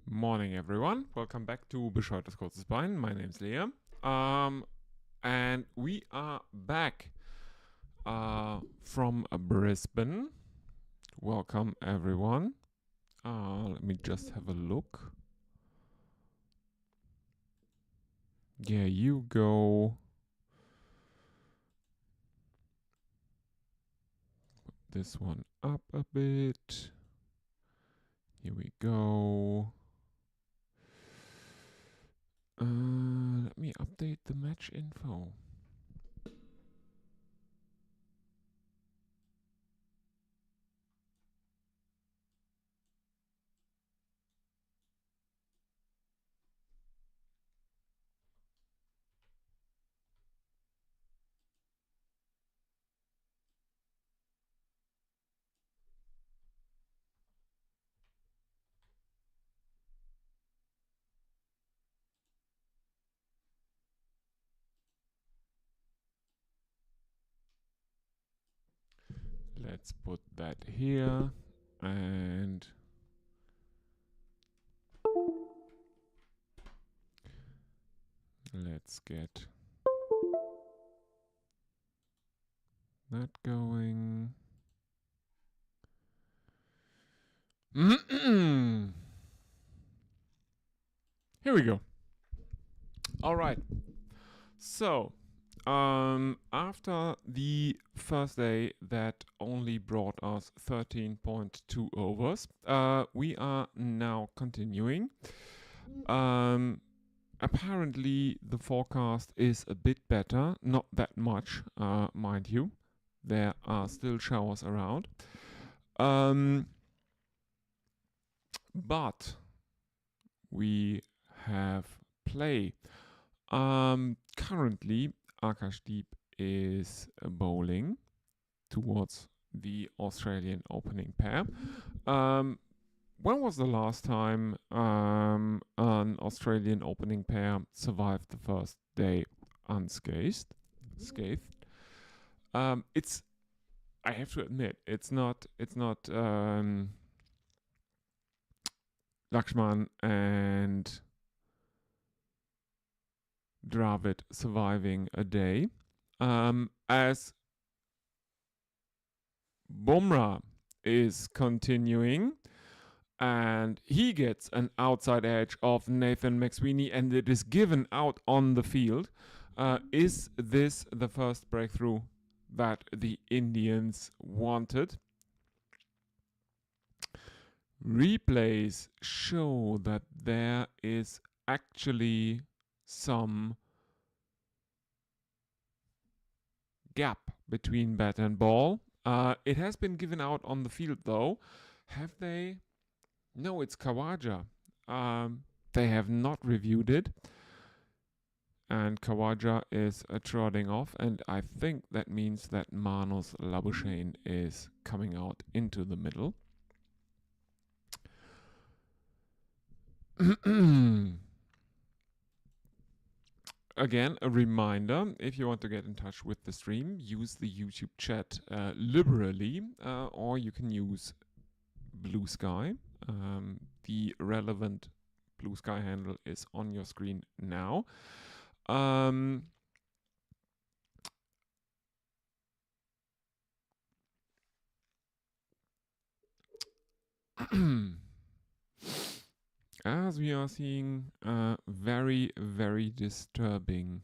Morning, everyone. Welcome back to Bescheuertes kurzes Bein. My name's Liam. And we are back from Brisbane. Welcome, everyone. Let me just have a look. Yeah, you go. Put this one up a bit. Here we go. Let me update the match info. Let's put that here and let's get that going. Here we go. All right. So, after the first day that only brought us 13.2 overs, we are now continuing. Apparently, the forecast is a bit better, not that much, mind you. There are still showers around. But we have play. Currently, Akashdeep is bowling towards the Australian opening pair. When was the last time an Australian opening pair survived the first day unscathed? It's, I have to admit, it's not Lakshman and Dravid surviving a day. As Bumrah is continuing and he gets an outside edge of Nathan McSweeney and it is given out on the field. Is this the first breakthrough that the Indians wanted? Replays show that there is actually some gap between bat and ball. It has been given out on the field though. Have they? No, it's Khawaja. They have not reviewed it. And Khawaja is trotting off, and I think that means that Manus Labuschagne is coming out into the middle. Again, a reminder, if you want to get in touch with the stream, use the YouTube chat liberally, or you can use Blue Sky. The relevant Blue Sky handle is on your screen now. As we are seeing very, very disturbing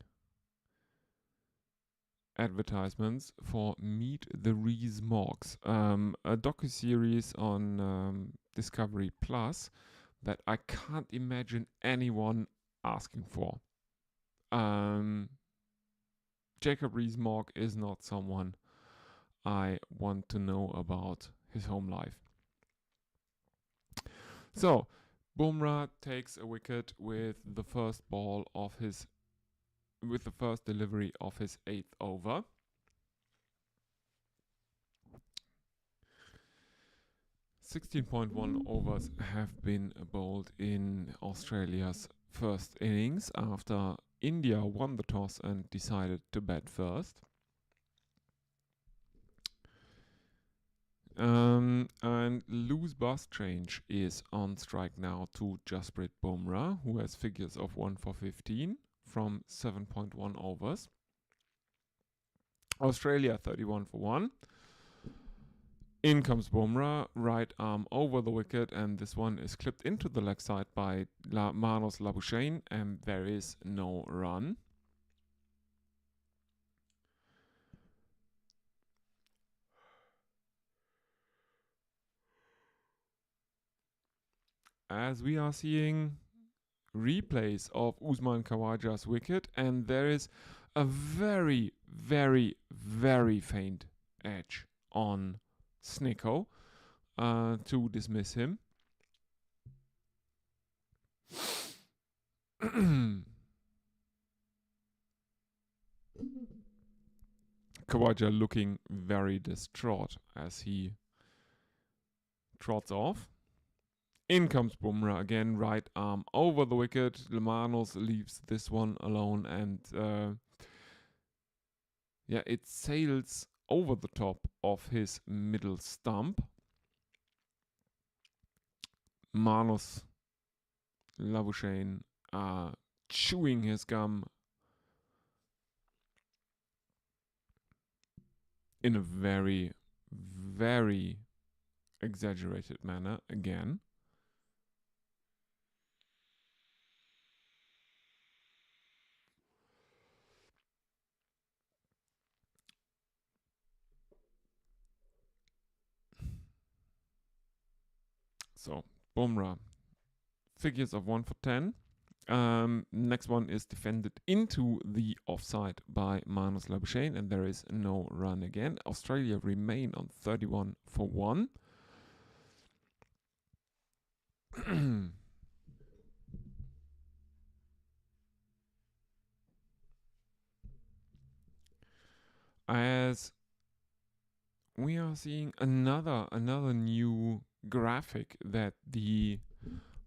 advertisements for Meet the Rees-Moggs, a docuseries on Discovery Plus that I can't imagine anyone asking for. Jacob Rees-Mogg is not someone I want to know about his home life. So, Bumrah takes a wicket with the first delivery of his 8th over. .1 overs have been bowled in Australia's first innings after India won the toss and decided to bat first. And loose bus change is on strike now to Jasprit Bumrah, who has figures of 1 for 15 from 7.1 overs. Australia 31 for 1. In comes Bumrah, right arm over the wicket, and this one is clipped into the leg side by Manos Labuschagne, and there is no run. As we are seeing replays of Usman Khawaja's wicket, and there is a very, very, very faint edge on Snicko to dismiss him. Khawaja looking very distraught as he trots off. In comes Bumrah again, right arm over the wicket. Manos leaves this one alone, and it sails over the top of his middle stump. Manos Labuschagne chewing his gum in a very, very exaggerated manner again. So, Bumrah, figures of 1 for 10. Next one is defended into the offside by Manos Labuschagne, and there is no run again. Australia remain on 31 for 1. As we are seeing another new graphic that the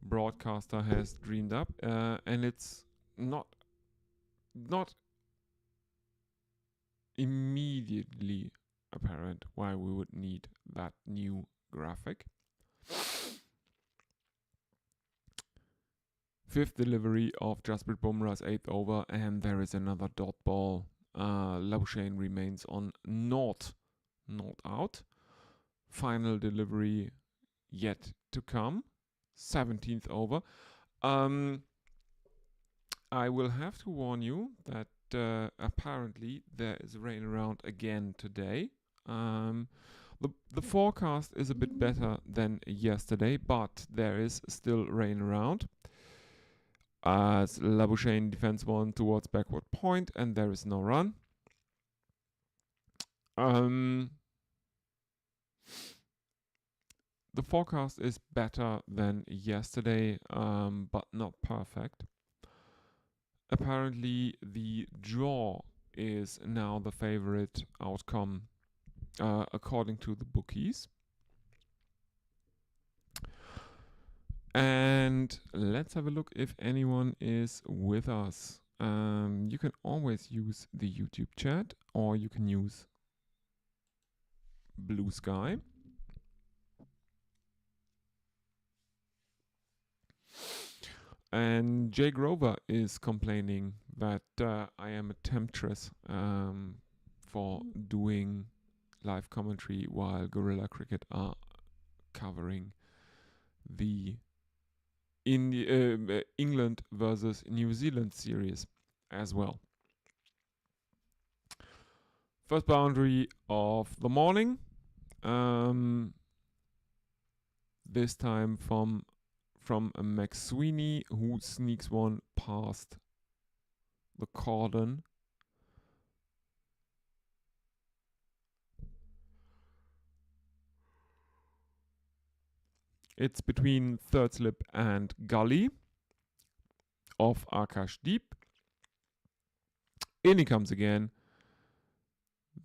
broadcaster has dreamed up, and it's not immediately apparent why we would need that new graphic. Fifth delivery of Jasprit Bumrah's 8th over, and there is another dot ball. Labuschagne remains on not out. Final delivery yet to come. 17th over. I will have to warn you that apparently there is rain around again today. The forecast is a bit better than yesterday, but there is still rain around. As Labuschagne defends one towards backward point, and there is no run. The forecast is better than yesterday, but not perfect. Apparently, the draw is now the favorite outcome, according to the bookies. And let's have a look if anyone is with us. You can always use the YouTube chat, or you can use Blue Sky. And Jay Grover is complaining that I am a temptress for doing live commentary while Gorilla Cricket are covering the England versus New Zealand series as well. First boundary of the morning. This time from a McSweeney, who sneaks one past the cordon. It's between third slip and gully of Akash Deep. In he comes again.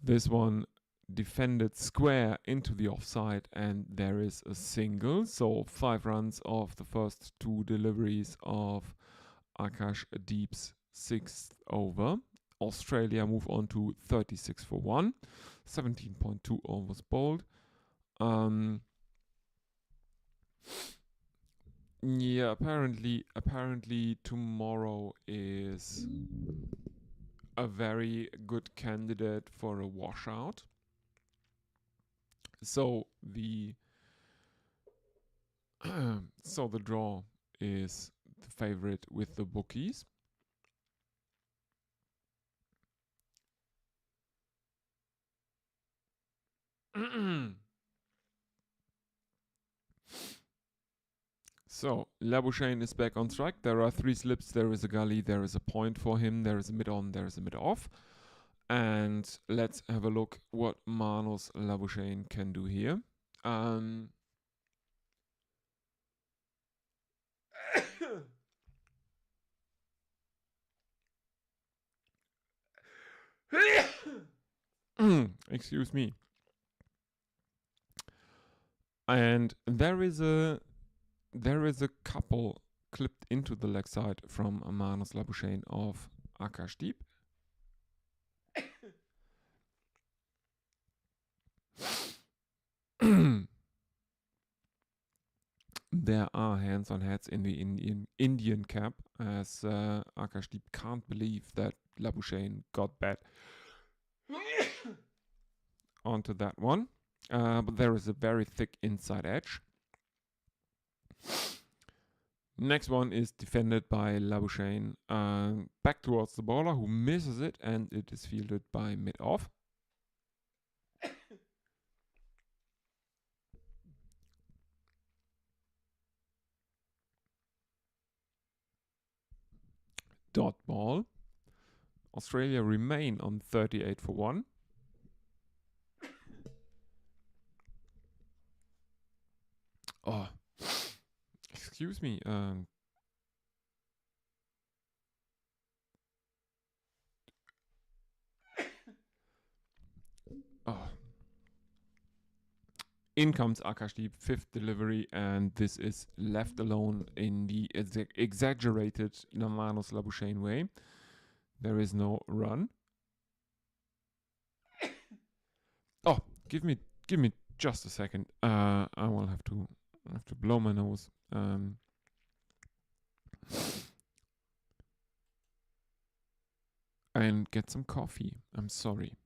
This one defended square into the offside, and there is a single. So 5 runs of the first 2 deliveries of Akash Deep's 6th over. Australia move on to 36 for 1. 17.2 overs bowled. Um, yeah, apparently tomorrow is a very good candidate for a washout. So the so the draw is the favorite with the bookies. So Labuschagne is back on track. There are 3 slips, there is a gully, there is a point for him, there is a mid on, there is a mid off. And let's have a look what Manos Labuschagne can do here. Excuse me. And there is a couple clipped into the leg side from Manos Labuschagne of Akashdeep. There are hands on heads in the Indian camp, as Akashdeep can't believe that Labuschagne got bet onto that one. But there is a very thick inside edge. Next one is defended by Labuschagne back towards the bowler, who misses it, and it is fielded by mid-off. Dot ball. Australia remain on 38 for 1. Oh, excuse me. Oh. In comes Akashdeep, 5th delivery, and this is left alone in the exaggerated Manos Labuschagne way. There is no run. Oh, give me just a second. I will have to blow my nose. And get some coffee. I'm sorry.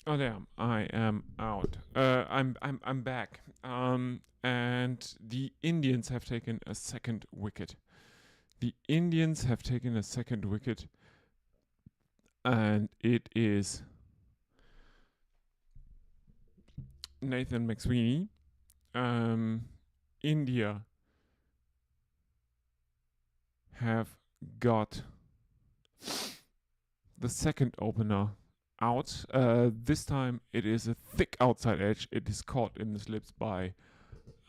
Oh damn! I am out. I'm back. And the Indians have taken a second wicket. The Indians have taken a second wicket, and it is Nathan McSweeney. India have got the second opener out. This time it is a thick outside edge. It is caught in the slips by,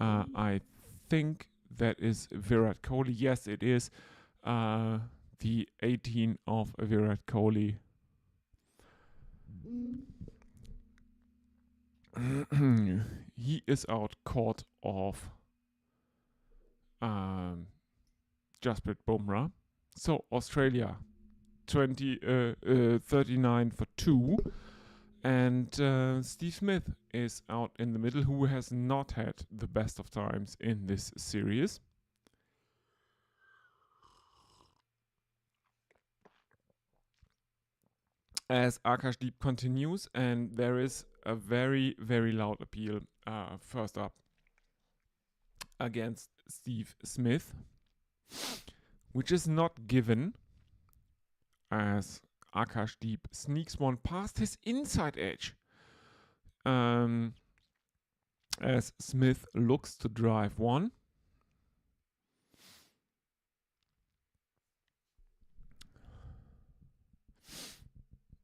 I think that is Virat Kohli. Yes, it is the 18 of Virat Kohli. He is out caught of Jasprit Bumrah. So Australia 39 for 2. And Steve Smith is out in the middle, who has not had the best of times in this series. As Akashdeep continues, and there is a very, very loud appeal first up against Steve Smith, which is not given, as Akashdeep sneaks one past his inside edge. As Smith looks to drive one.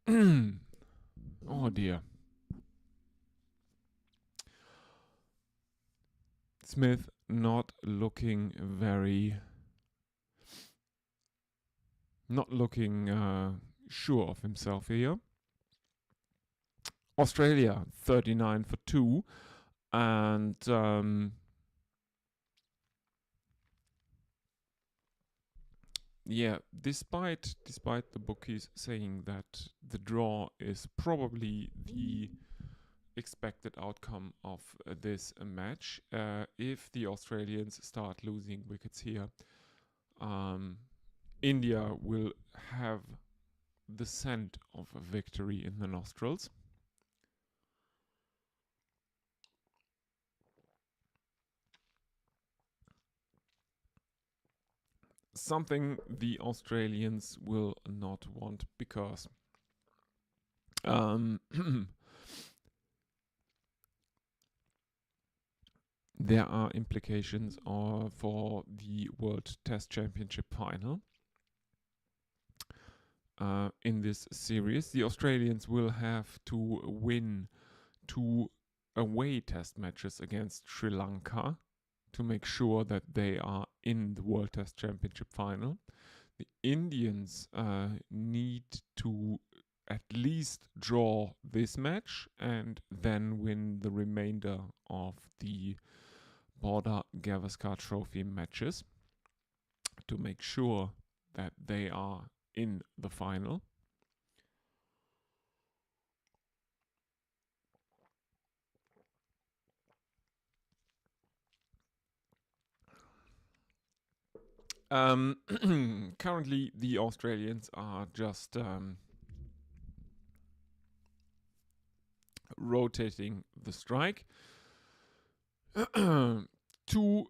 Oh dear. Smith not looking sure of himself here. Australia 39 for 2, and yeah, despite the bookies saying that the draw is probably the expected outcome of this match, if the Australians start losing wickets here, India will have the scent of a victory in the nostrils. Something the Australians will not want, because there are implications for the World Test Championship final. In this series, the Australians will have to win 2 away test matches against Sri Lanka to make sure that they are in the World Test Championship final. The Indians need to at least draw this match and then win the remainder of the Border Gavaskar Trophy matches to make sure that they are in the final. Currently, the Australians are just rotating the strike. 2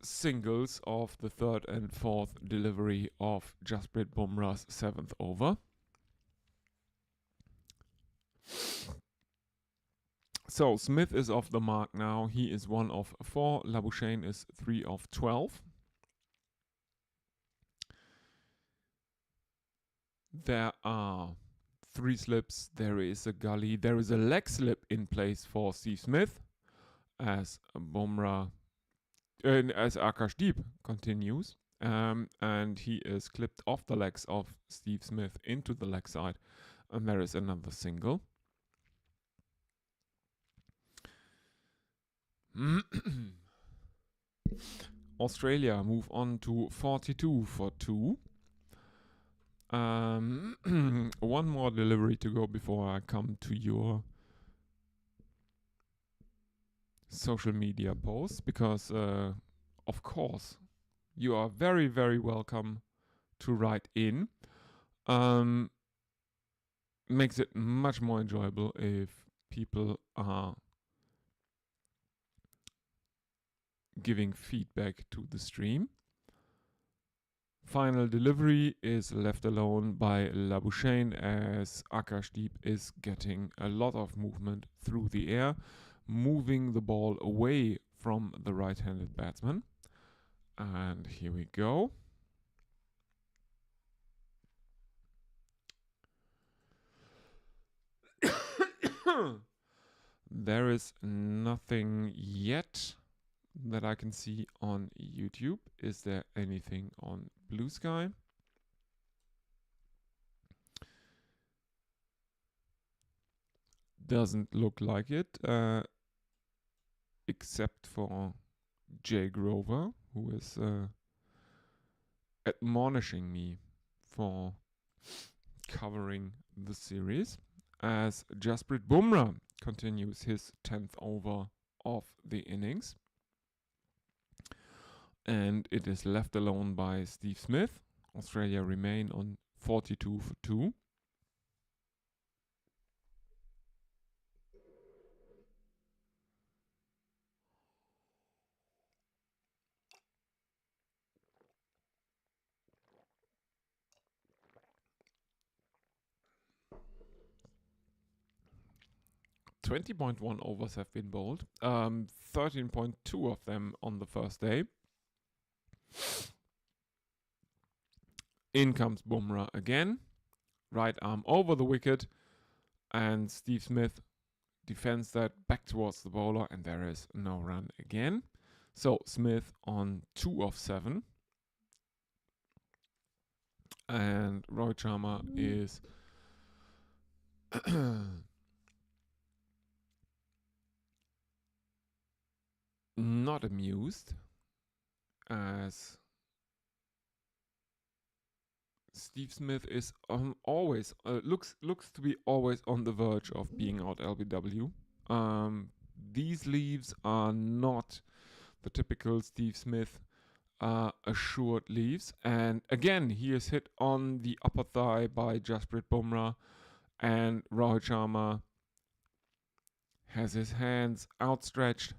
singles of the third and fourth delivery of Jasprit Bumrah's 7th over. So Smith is off the mark now. He is 1 of 4. Labuschagne is 3 of 12. There are 3 slips. There is a gully. There is a leg slip in place for Steve Smith as Bumrah, as Akashdeep continues. And he is clipped off the legs of Steve Smith into the leg side. And there is another single. Australia move on to 42 for 2. One more delivery to go before I come to your social media posts, because of course you are very, very welcome to write in. makes it much more enjoyable if people are giving feedback to the stream. Final delivery is left alone by Labuschagne as Akashdeep is getting a lot of movement through the air, moving the ball away from the right-handed batsman. And here we go. There is nothing yet that I can see on YouTube. Is there anything on Blue Sky? Doesn't look like it, except for Jay Grover, who is admonishing me for covering the series, as Jasprit Bumrah continues his 10th over of the innings. And it is left alone by Steve Smith. Australia remain on 42 for 2. .1 overs have been bowled. 13.2 of them on the first day. In comes Bumrah again. Right arm over the wicket. And Steve Smith defends that back towards the bowler. And there is no run again. So Smith on 2 of 7. And Rohit Sharma is not amused, as Steve Smith is always looks to be always on the verge of being out LBW. These leaves are not the typical Steve Smith assured leaves, and again he is hit on the upper thigh by Jasprit Bumrah, and Rohit Sharma has his hands outstretched,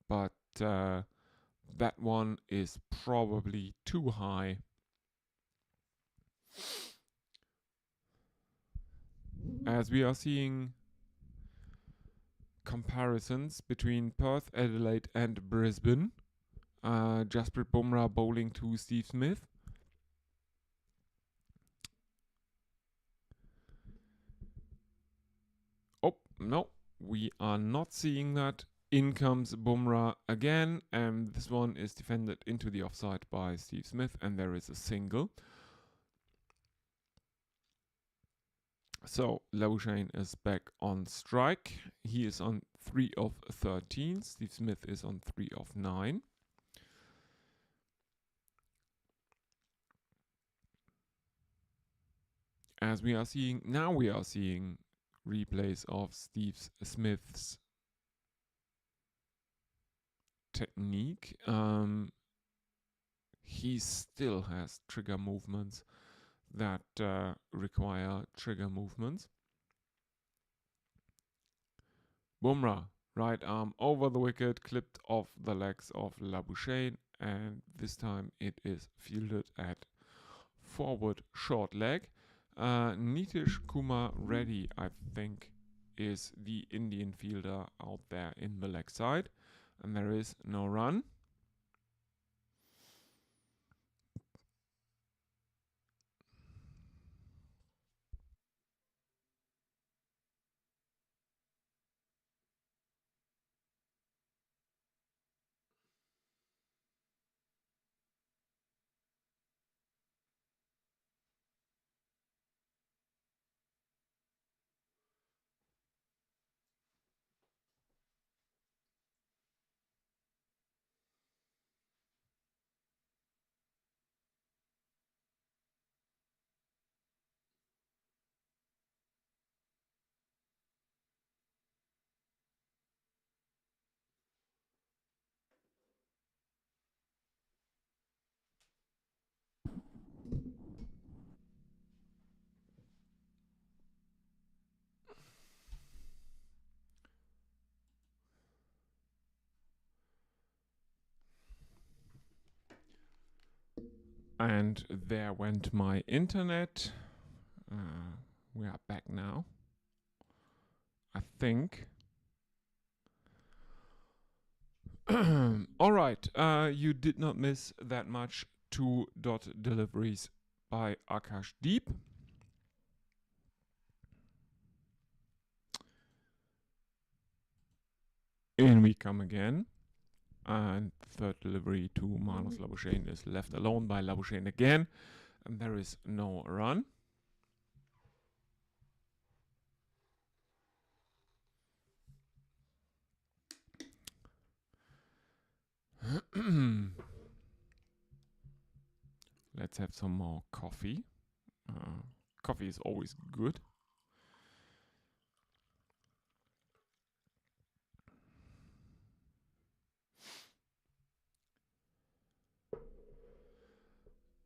but that one is probably too high. As we are seeing comparisons between Perth, Adelaide and Brisbane, Jasprit Bumrah bowling to Steve Smith. Oh, no, we are not seeing that. In comes Bumrah again, and this one is defended into the offside by Steve Smith, and there is a single. So Labuschagne is back on strike. He is on 3 of 13. Steve Smith is on 3 of 9. As we are seeing, now we are seeing replays of Steve Smith's technique. He still has trigger movements that require trigger movements. Bumrah, right arm over the wicket, clipped off the legs of Labuschagne, and this time it is fielded at forward short leg. Nitish Kumar Reddy, I think, is the Indian fielder out there in the leg side, and there is no run. And there went my internet. We are back now, I think. All right, you did not miss that much. 2 dot deliveries by Akash Deep. In we come again. And third delivery to Manos Labuschagne is left alone by Labuschagne again. And there is no run. Let's have some more coffee. Coffee is always good.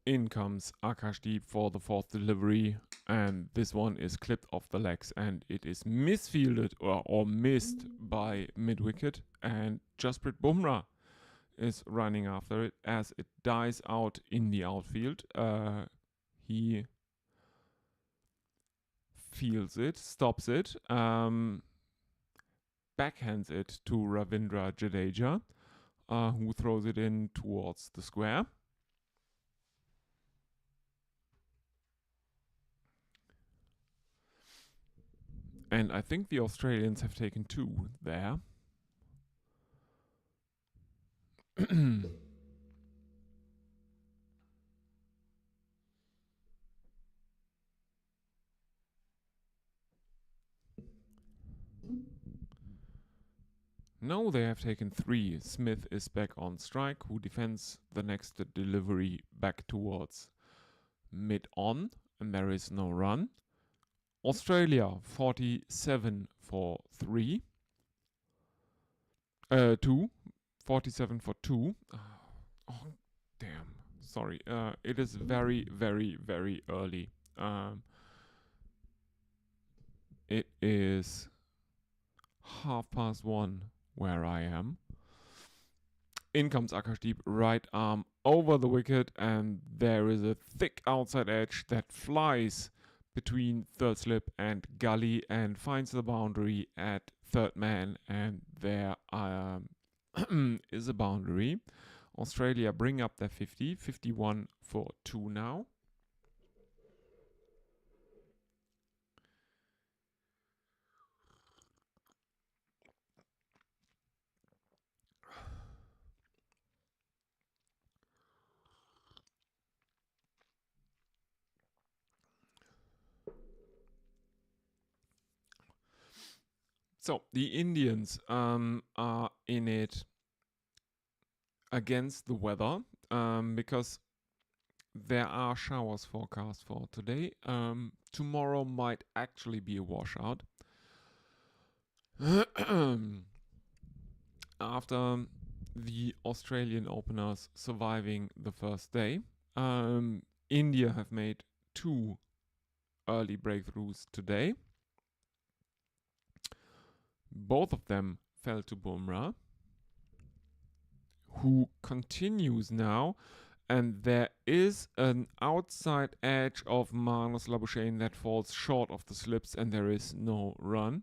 In comes Akashdeep for the 4th delivery, and this one is clipped off the legs, and it is misfielded or missed by mid-wicket, and Jasprit Bumrah is running after it as it dies out in the outfield. He feels it, stops it, backhands it to Ravindra Jadeja, who throws it in towards the square. And I think the Australians have taken 2 there. No, they have taken 3. Smith is back on strike, who defends the next delivery back towards mid-on, and there is no run. Australia 47 for 3. 2. 47 for 2. Oh, damn. Sorry. It is very, very, very early. It is 1:30 where I am. In comes Akashdeep, right arm over the wicket, and there is a thick outside edge that flies between third slip and gully and finds the boundary at third man, and there is a boundary. Australia bring up their 50, 51 for 2 now. So the Indians are in it against the weather because there are showers forecast for today. Tomorrow might actually be a washout. After the Australian openers surviving the first day, India have made 2 early breakthroughs today. Both of them fell to Bumrah, who continues now, and there is an outside edge of Manos Labuschagne that falls short of the slips, and there is no run.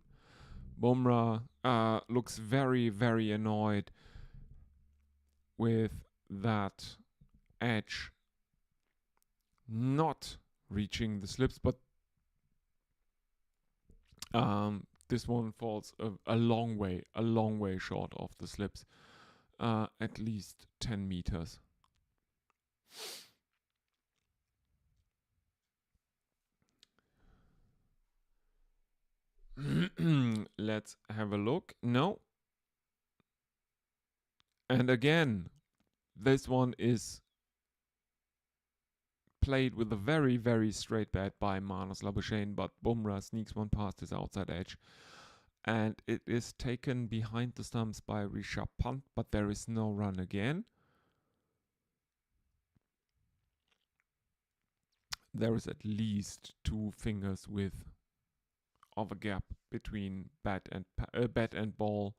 Bumrah looks very, very annoyed with that edge not reaching the slips, but this one falls a long way short of the slips, at least 10 meters. Let's have a look. No. And again, this one is played with a very, very straight bat by Manos Labuschagne, but Bumrah sneaks one past his outside edge. And it is taken behind the stumps by Rishabh Pant, but there is no run again. There is at least 2 fingers width of a gap between bat and ball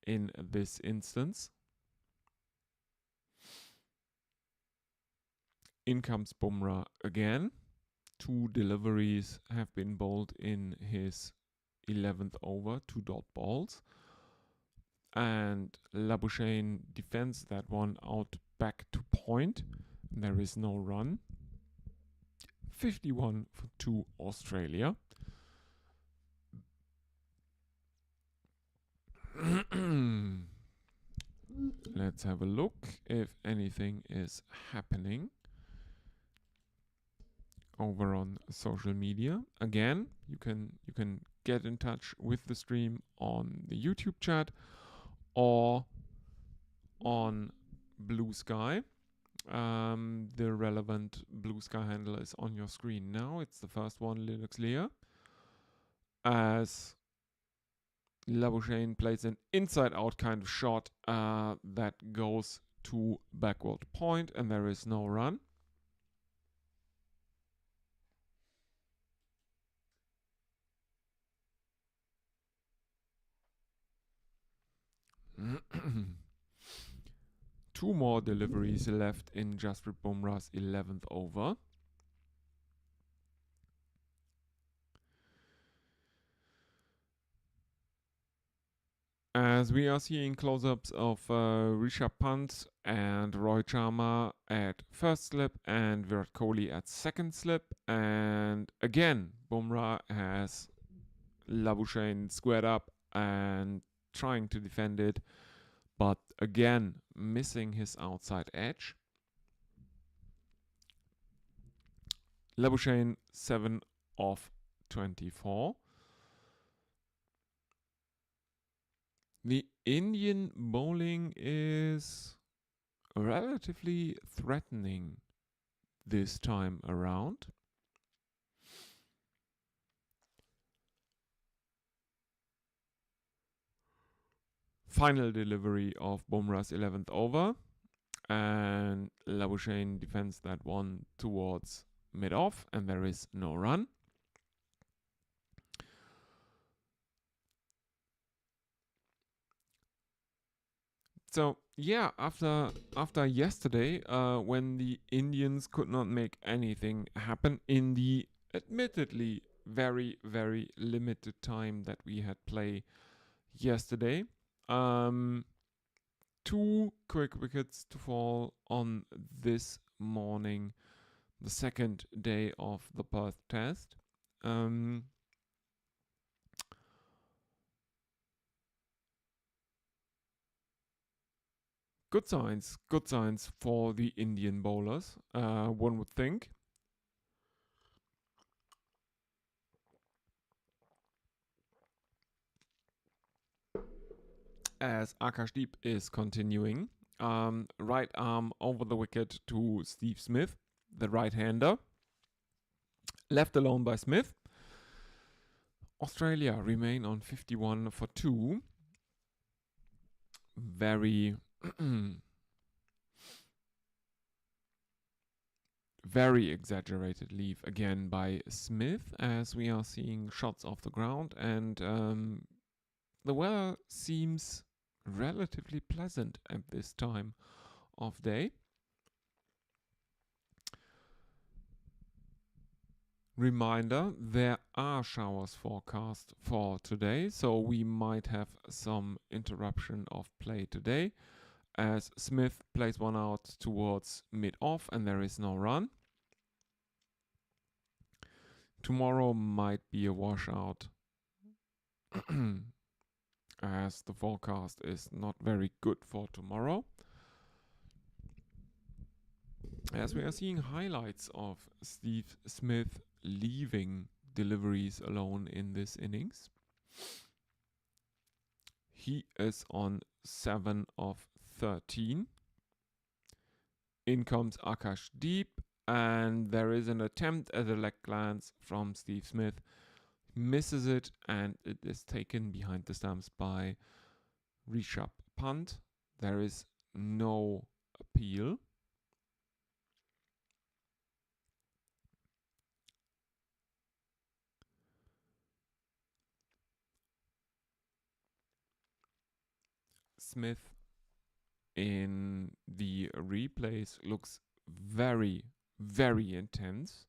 in this instance. In comes Bumrah again. 2 deliveries have been bowled in his 11th over, 2 dot balls. And Labuschagne defends that one out back to point. There is no run. 51 for 2 Australia. Let's have a look if anything is happening over on social media. Again, you can get in touch with the stream on the YouTube chat or on Blue Sky. The relevant Blue Sky handle is on your screen now. It's the first one, Linux Lear. As Labuschagne plays an inside-out kind of shot that goes to backward point, and there is no run. Two more deliveries left in Jasprit Bumrah's 11th over. As we are seeing close-ups of Rishabh Pant and Rohit Sharma at first slip and Virat Kohli at second slip. And again, Bumrah has Labuschagne squared up and trying to defend it, but again, missing his outside edge. Labuschagne 7 of 24. The Indian bowling is relatively threatening this time around. Final delivery of Bumrah's 11th over, and Labuschagne defends that one towards mid-off, and there is no run. So yeah, after yesterday, when the Indians could not make anything happen in the admittedly very, very limited time that we had play yesterday, 2 quick wickets to fall on this morning, the second day of the Perth Test. Good signs for the Indian bowlers, one would think. As Akashdeep is continuing, right arm over the wicket to Steve Smith, the right-hander, left alone by Smith. Australia remain on 51 for 2. Very very exaggerated leave again by Smith, as we are seeing shots off the ground, and the weather seems relatively pleasant at this time of day. Reminder, there are showers forecast for today, so we might have some interruption of play today, as Smith plays one out towards mid-off and there is no run. Tomorrow might be a washout, as the forecast is not very good for tomorrow. As we are seeing highlights of Steve Smith leaving deliveries alone in this innings. He is on 7 of 13. In comes Akashdeep, and there is an attempt at a leg glance from Steve Smith. Misses it, and it is taken behind the stumps by Rishabh Pant. There is no appeal. Smith in the replays looks very, very intense.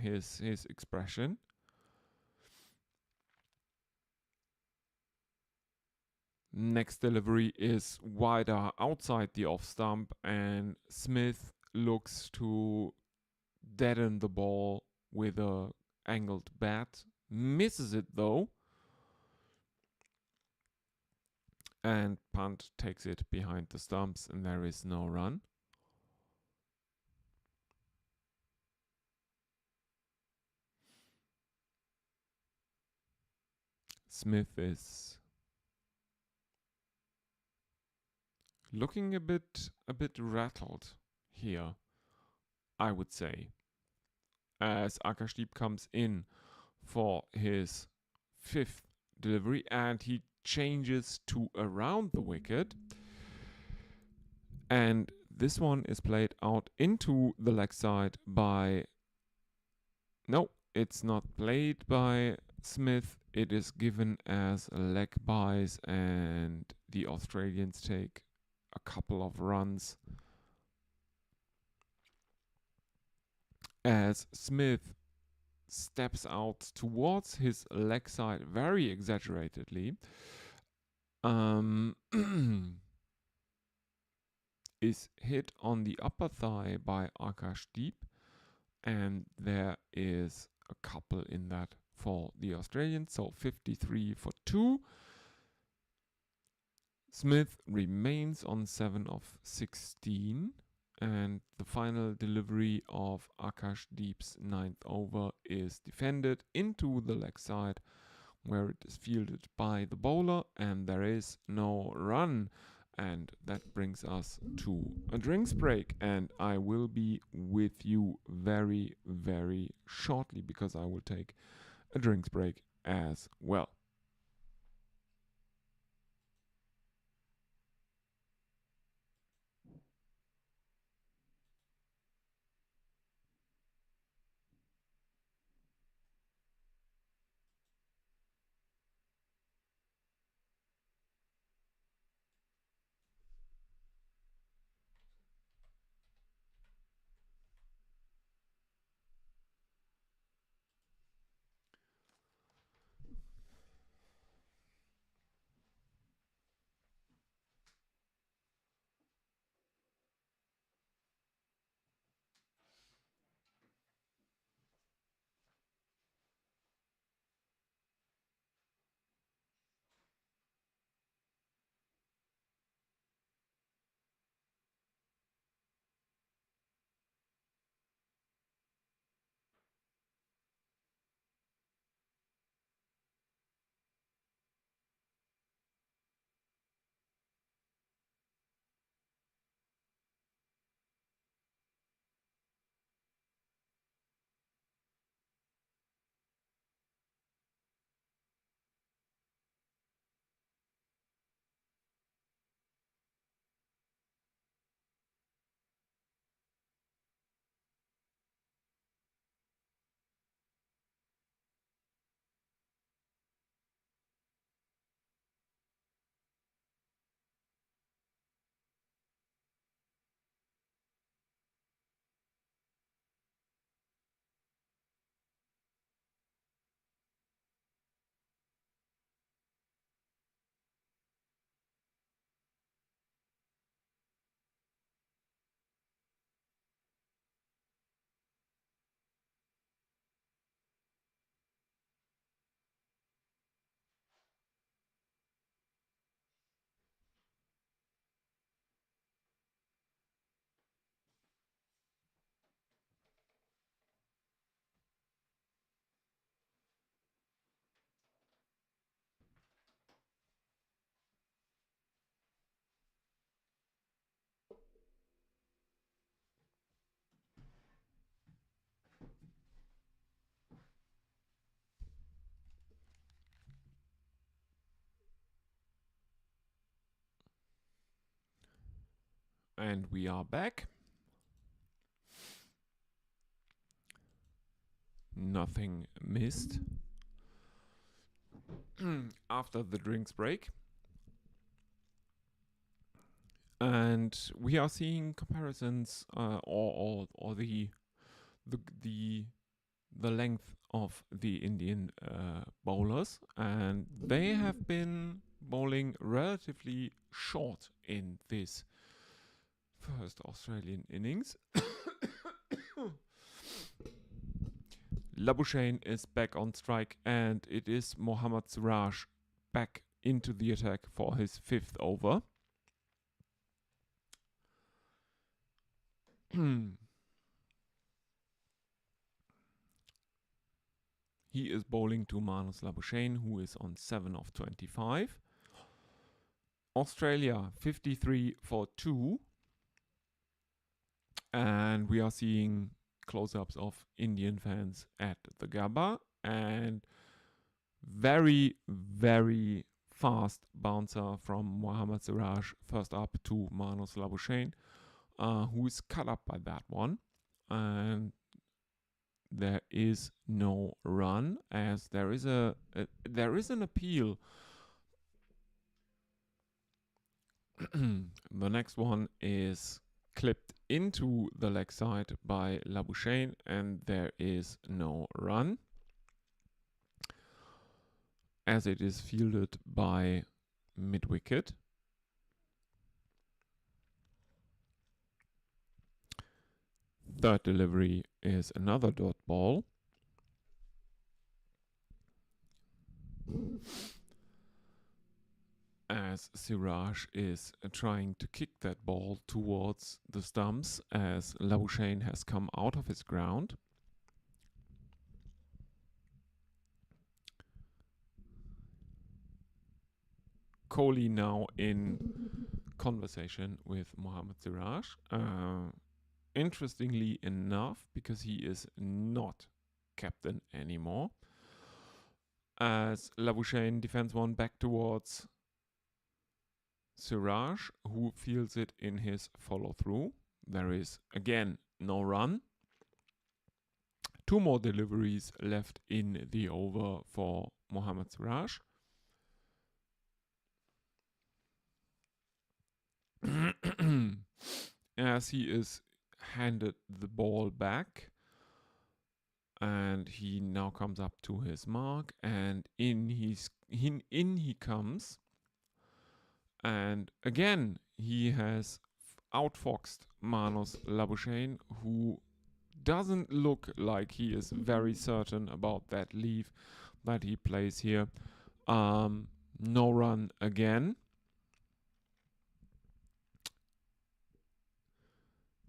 His expression. Next delivery is wider outside the off stump, and Smith looks to deaden the ball with a angled bat. Misses it though. And punt takes it behind the stumps, and there is no run. Smith is looking a bit rattled here, I would say, as Akashdeep comes in for his 5th delivery, and he changes to around the wicket. And this one is played out into the leg side by... No, it's not played by Smith. It is given as leg byes, and the Australians take a couple of runs as Smith steps out towards his leg side very exaggeratedly. Is hit on the upper thigh by Akashdeep, and there is a couple in that for the Australians, so 53 for 2. Smith remains on 7 of 16, and the final delivery of Akashdeep's 9th over is defended into the leg side, where it is fielded by the bowler, and there is no run. And that brings us to a drinks break, and I will be with you very, very shortly, because I will take a drinks break as well. And we are back. Nothing missed after the drinks break. And we are seeing comparisons or the the length of the Indian bowlers, and they have been bowling relatively short in this first Australian innings. Labuschagne is back on strike, and it is Mohammad Siraj back into the attack for his fifth over. He is bowling to Manus Labuschagne, who is on 7 of 25. Australia 53 for 2. And we are seeing close-ups of Indian fans at the Gabba, and very, very fast bouncer from Mohammad Siraj, first up to Manus Labuschagne, who is cut up by that one. And there is no run, as there is an appeal. The next one is clipped into the leg side by Labuschagne, and there is no run, as it is fielded by mid-wicket. Third delivery is another dot ball. As Siraj is trying to kick that ball towards the stumps, as Labuschagne has come out of his ground. Kohli now in conversation with Mohammad Siraj. Interestingly enough, because he is not captain anymore, as Labuschagne defends one back towards Siraj, who feels it in his follow-through. There is again no run. 2 more deliveries left in the over for Mohammad Siraj. As he is handed the ball back, and he now comes up to his mark, and in he comes, and again he has outfoxed Manus Labuschagne, who doesn't look like he is very certain about that leave that he plays here. No run again.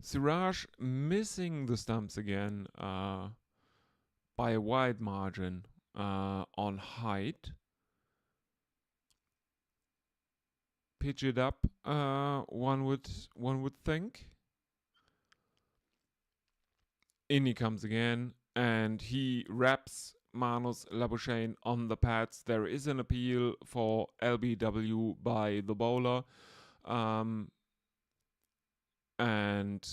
Siraj missing the stumps again by a wide margin on height. Pitch it up, one would think. In he comes again, and he wraps Manus Labuschagne on the pads. There is an appeal for LBW by the bowler. And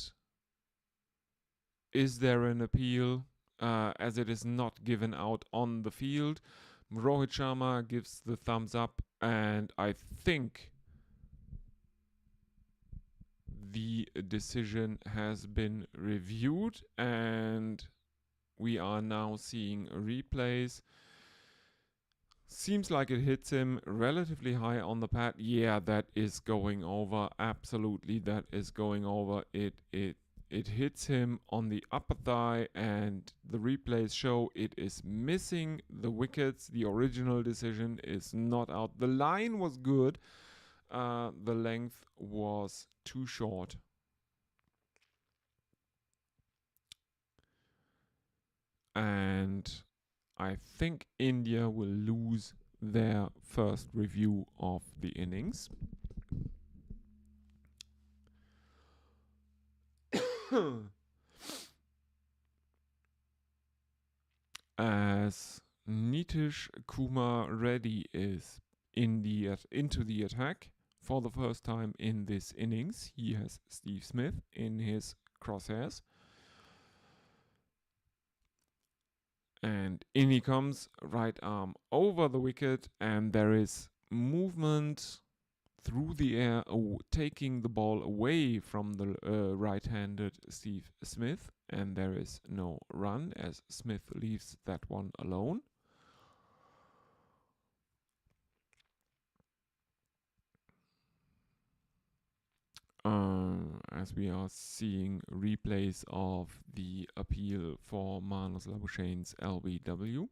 is there an appeal, as it is not given out on the field? Rohit Sharma gives the thumbs up, and I think the decision has been reviewed, and we are now seeing replays. Seems like it hits him relatively high on the pad. Yeah, that is going over. Absolutely, that is going over. It hits him on the upper thigh, and the replays show it is missing the wickets. The original decision is not out. The line was good. The length was too short. And I think India will lose their first review of the innings. As Nitish Kumar Reddy is into the attack for the first time in this innings. He has Steve Smith in his crosshairs. And in he comes, right arm over the wicket, and there is movement through the air, taking the ball away from the right-handed Steve Smith, and there is no run as Smith leaves that one alone. As we are seeing replays of the appeal for Manus Labuschagne's LBW.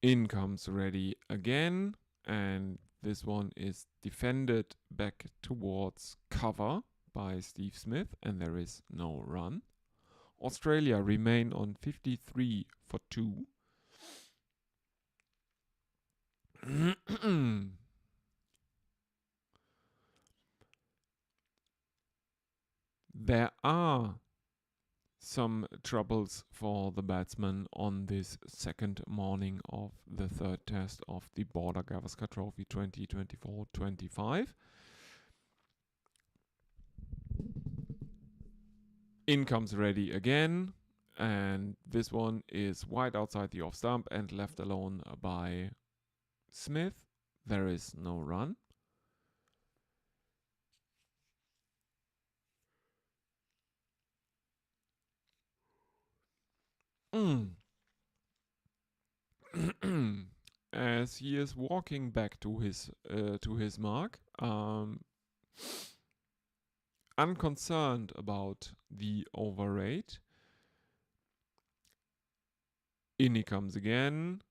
In comes ready again, and this one is defended back towards cover by Steve Smith, and there is no run. Australia remain on 53 for 2. There are some troubles for the batsmen on this second morning of the third test of the Border Gavaskar Trophy 2024-25. In comes ready again, and this one is wide outside the off stump and left alone by Smith. There is no run. As he is walking back to his mark, unconcerned about the over rate. In he comes again,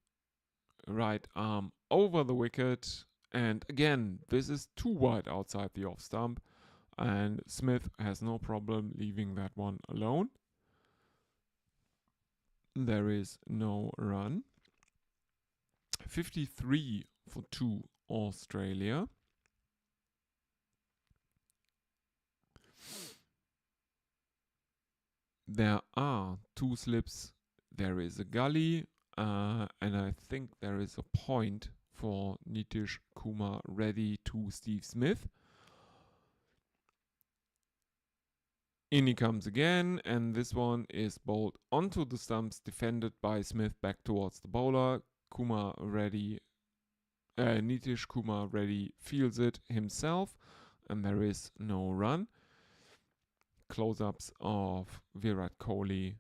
right arm over the wicket, and again this is too wide outside the off stump, and Smith has no problem leaving that one alone. There is no run. 53 for 2 Australia. There are 2 slips. There is a gully, and I think there is a point for Nitish Kumar Reddy to Steve Smith. In he comes again, and this one is bowled onto the stumps, defended by Smith back towards the bowler. Nitish Kumar Reddy fields it himself, and there is no run. Close-ups of Virat Kohli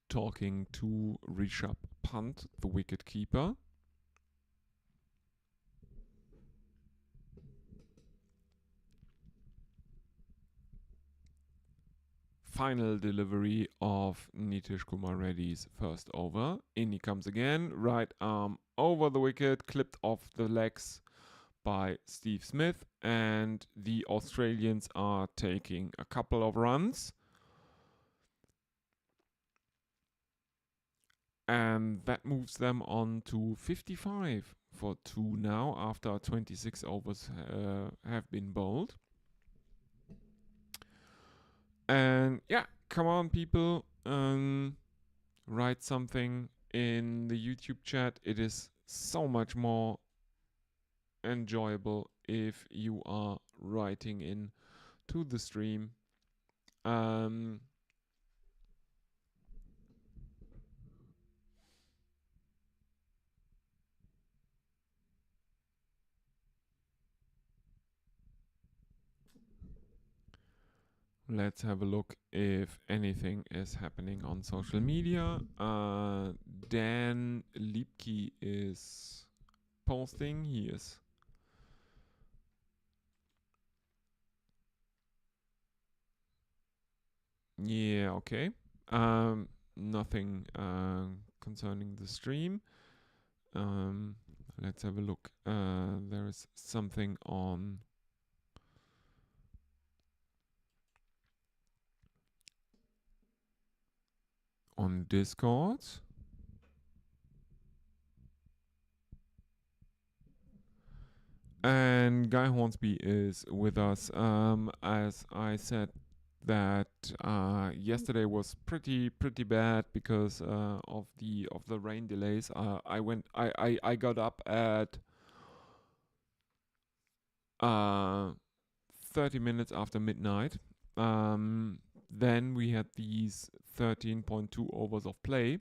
talking to Rishabh Pant, the wicket keeper. Final delivery of Nitish Kumar Reddy's first over. In he comes again, right arm over the wicket, clipped off the legs by Steve Smith, and the Australians are taking a couple of runs. And that moves them on to 55 for 2 now, after 26 overs have been bowled. And yeah, come on, people, write something in the YouTube chat. It is so much more enjoyable if you are writing in to the stream. Let's have a look if anything is happening on social media. Dan Liebke is posting. He is okay. Nothing concerning the stream. Let's have a look. There is something on Discord. And Guy Hornsby is with us. As I said, that yesterday was pretty bad because of the rain delays. I got up at 30 minutes after midnight. then we had these 13.2 overs of play.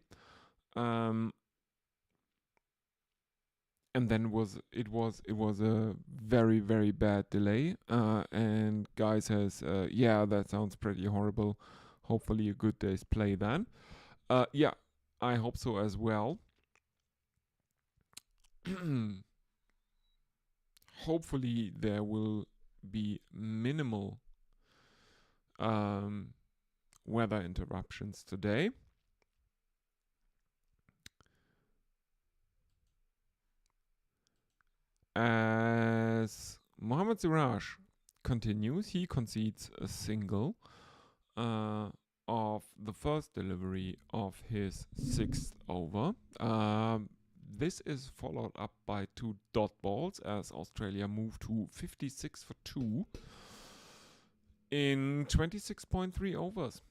And then it was a very, very bad delay. And Guy says, yeah, that sounds pretty horrible. Hopefully a good day's play then. Yeah, I hope so as well. Hopefully there will be minimal weather interruptions today. As Mohammad Siraj continues, he concedes a single of the first delivery of his 6th over. This is followed up by 2 dot balls as Australia move to 56 for 2 in 26.3 overs.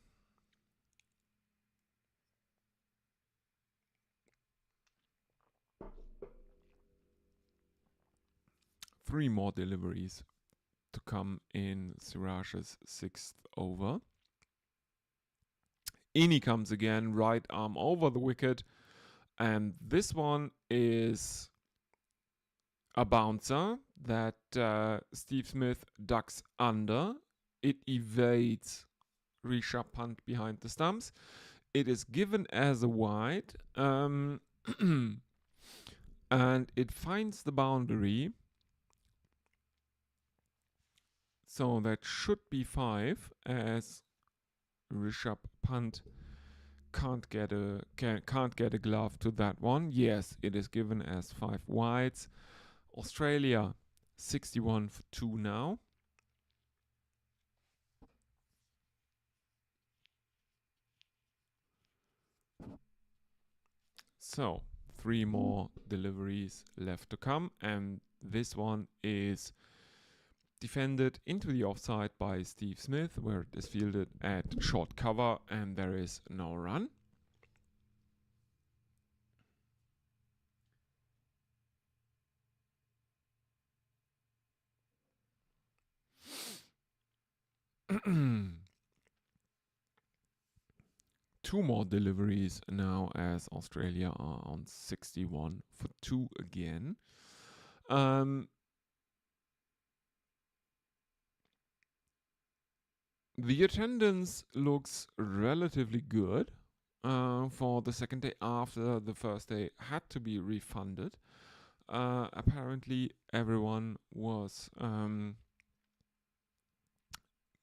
Three more deliveries to come in Siraj's 6th over. In he comes again, right arm over the wicket. And this one is a bouncer that Steve Smith ducks under. It evades Rishabh Pant behind the stumps. It is given as a wide. And it finds the boundary. So that should be 5, as Rishabh Pant can't get a glove to that one. Yes, it is given as 5 wides. Australia 61 for 2 now. So 3 more deliveries left to come, and this one is defended into the offside by Steve Smith, where it is fielded at short cover, and there is no run. Two more deliveries now as Australia are on 61 for 2 again. The attendance looks relatively good for the second day after the first day had to be refunded. Apparently everyone was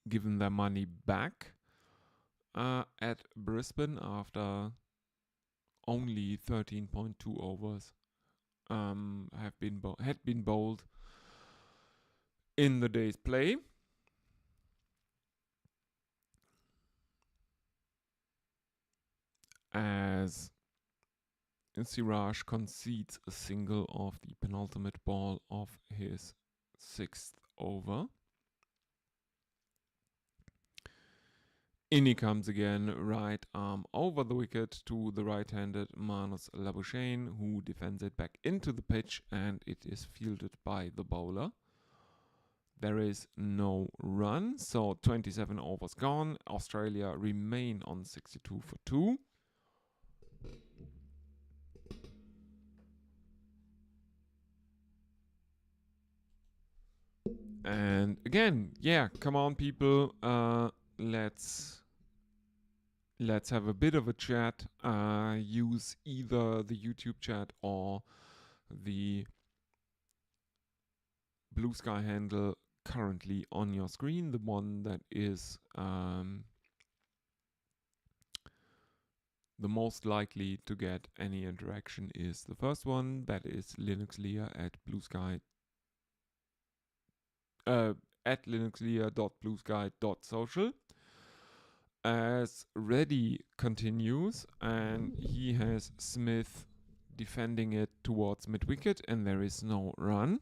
given their money back at Brisbane after only 13.2 overs had been bowled in the day's play. As Siraj concedes a single of the penultimate ball of his 6th over. In he comes again, right arm over the wicket to the right-handed Manus Labuschagne, who defends it back into the pitch, and it is fielded by the bowler. There is no run, so 27 overs gone. Australia remain on 62 for 2. And again, yeah, come on, people. Let's have a bit of a chat. Use either the YouTube chat or the Blue Sky handle currently on your screen. The one that is the most likely to get any interaction is the first one. That is Linux Lear at Blue Sky. At linuxlear.bluesky.social. As Reddy continues, and he has Smith defending it towards mid-wicket, and there is no run.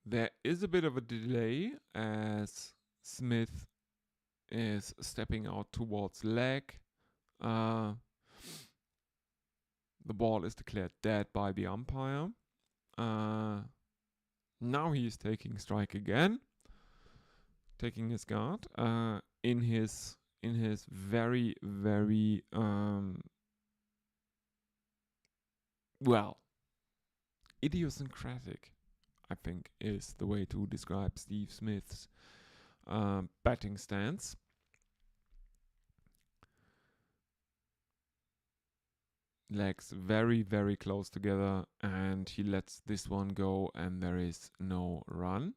There is a bit of a delay as Smith is stepping out towards leg. The ball is declared dead by the umpire. Now he is taking strike again, taking his guard in his very well, idiosyncratic, I think, is the way to describe Steve Smith's batting stance. Legs very, very close together, and he lets this one go, and there is no run.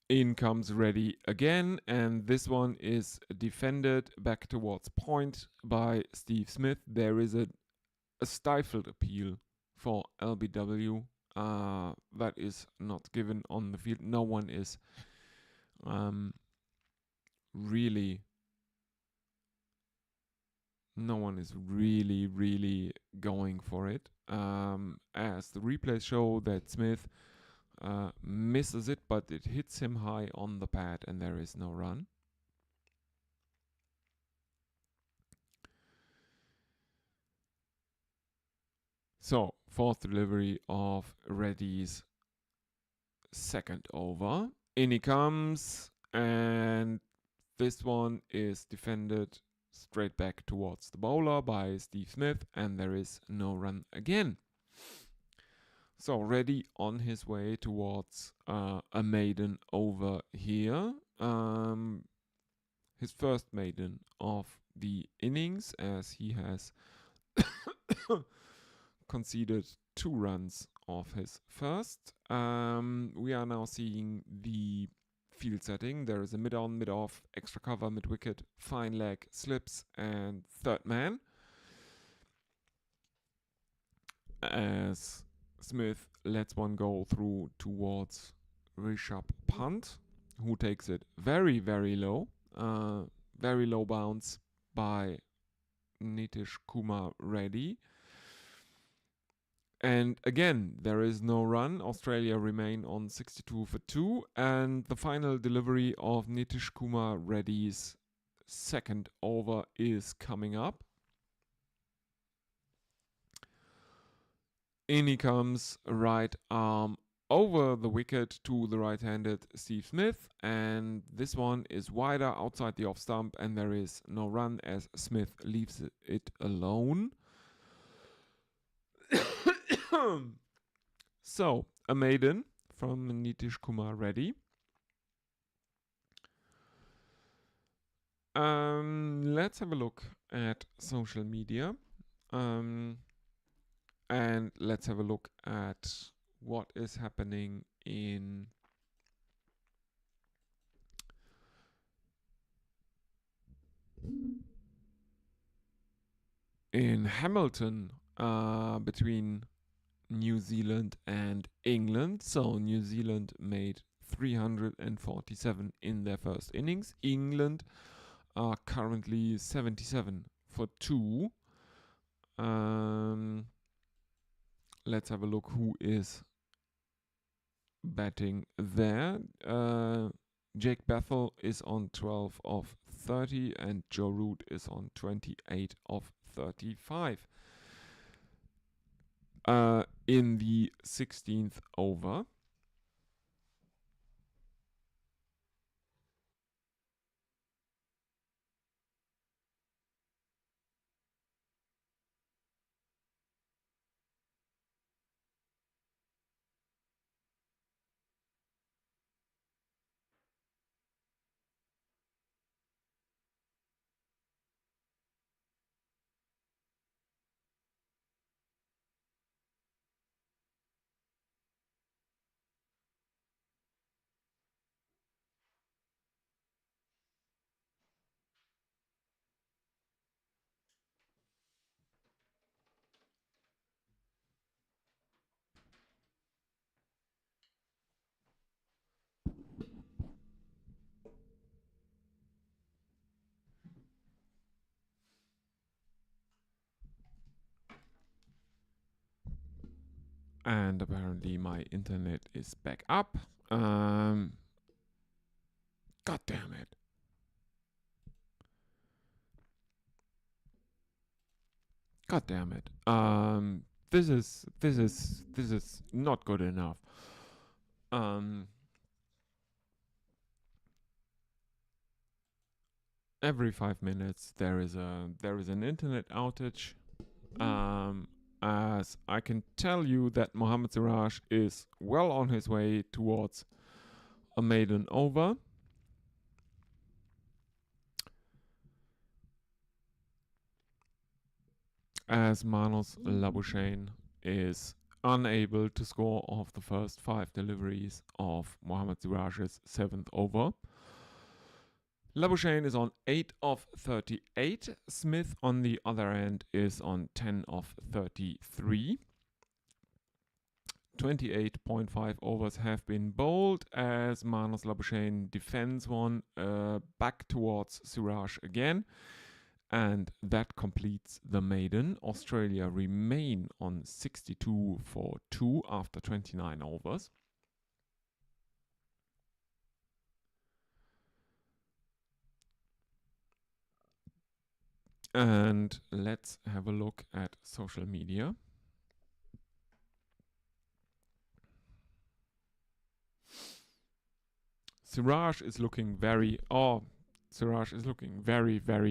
In comes Ready again, and this one is defended back towards point by Steve Smith. There is a stifled appeal for LBW that is not given on the field. No one is really going for it. As the replays show that Smith misses it, but it hits him high on the pad, and there is no run. So, fourth delivery of Reddy's second over. In he comes, and this one is defended straight back towards the bowler by Steve Smith, and there is no run again. So Reddy on his way towards a maiden over here. His first maiden of the innings, as he has conceded 2 runs of his first. We are now seeing the field setting. There is a mid-on, mid-off, extra cover, mid-wicket, fine leg, slips, and third man. As Smith lets one go through towards Rishabh Pant, who takes it very, very low. Very low bounce by Nitish Kumar Reddy. And again, there is no run. Australia remain on 62 for 2. And the final delivery of Nitish Kumar Reddy's second over is coming up. In he comes, right arm over the wicket to the right-handed Steve Smith. And this one is wider outside the off stump, and there is no run as Smith leaves it alone. So, a maiden from Nitish Kumar Reddy. Let's have a look at social media. And let's have a look at what is happening in Hamilton between New Zealand and England. So New Zealand made 347 in their first innings. England are currently 77 for 2. Let's have a look who is batting there. Jake Bethel is on 12 of 30, and Joe Root is on 28 of 35. In the 16th over. And apparently my internet is back up. God damn it. God damn it. This is not good enough. Every 5 minutes there is an internet outage. As I can tell you that Mohamed Siraj is well on his way towards a maiden over. As Manos Labuschagne is unable to score off the first 5 deliveries of Mohamed Siraj's 7th over. Labuschagne is on 8 of 38. Smith, on the other end, is on 10 of 33. 28.5 overs have been bowled as Manos Labuschagne defends one back towards Siraj again. And that completes the maiden. Australia remain on 62 for 2 after 29 overs. And let's have a look at social media. Siraj is looking very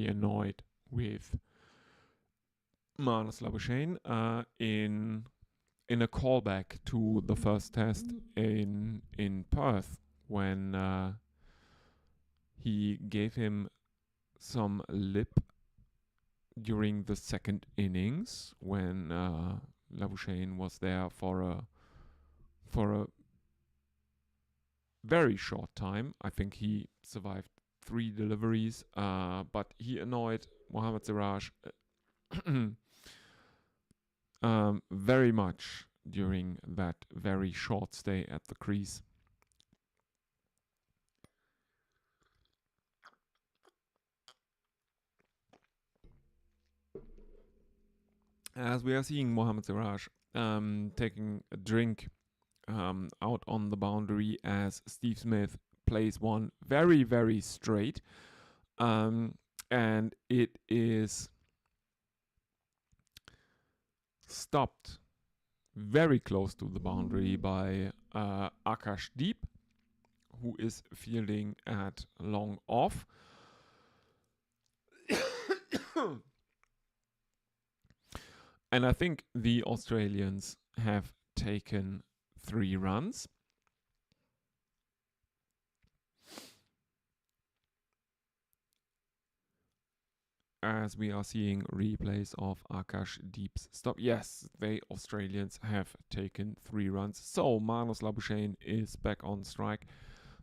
annoyed with Manos Labuschagne in a callback to the first test in Perth when he gave him some lip during the second innings when Labuschagne was there for a very short time. I think he survived 3 deliveries, but he annoyed Mohamed Siraj very much during that very short stay at the crease. As we are seeing Mohamed Siraj taking a drink out on the boundary as Steve Smith plays one very, very straight. And it is stopped very close to the boundary by Akash Deep, who is fielding at long off. And I think the Australians have taken 3 runs. As we are seeing replays of Akash Deep's stop. Yes, the Australians have taken 3 runs. So Manos Labuschagne is back on strike.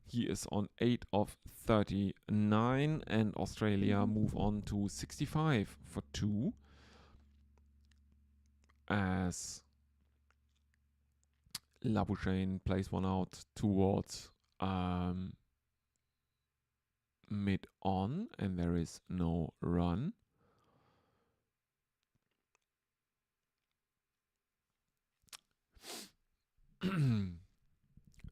He is on 8 of 39 and Australia move on to 65 for 2. As Labuschagne plays one out towards mid-on and there is no run.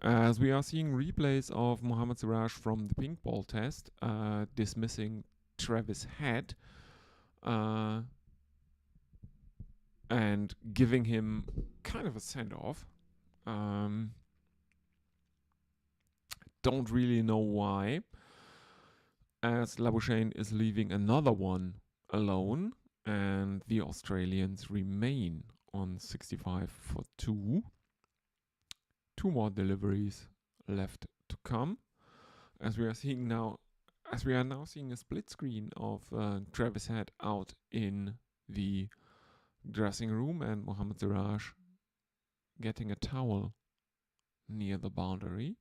As we are seeing replays of Mohamed Siraj from the pink ball test, dismissing Travis Head and giving him kind of a send-off. Don't really know why, as Labuschagne is leaving another one alone and the Australians remain on 65 for 2. 2 more deliveries left to come. As we are now seeing a split screen of Travis Head out in the dressing room and Mohamed Siraj getting a towel near the boundary.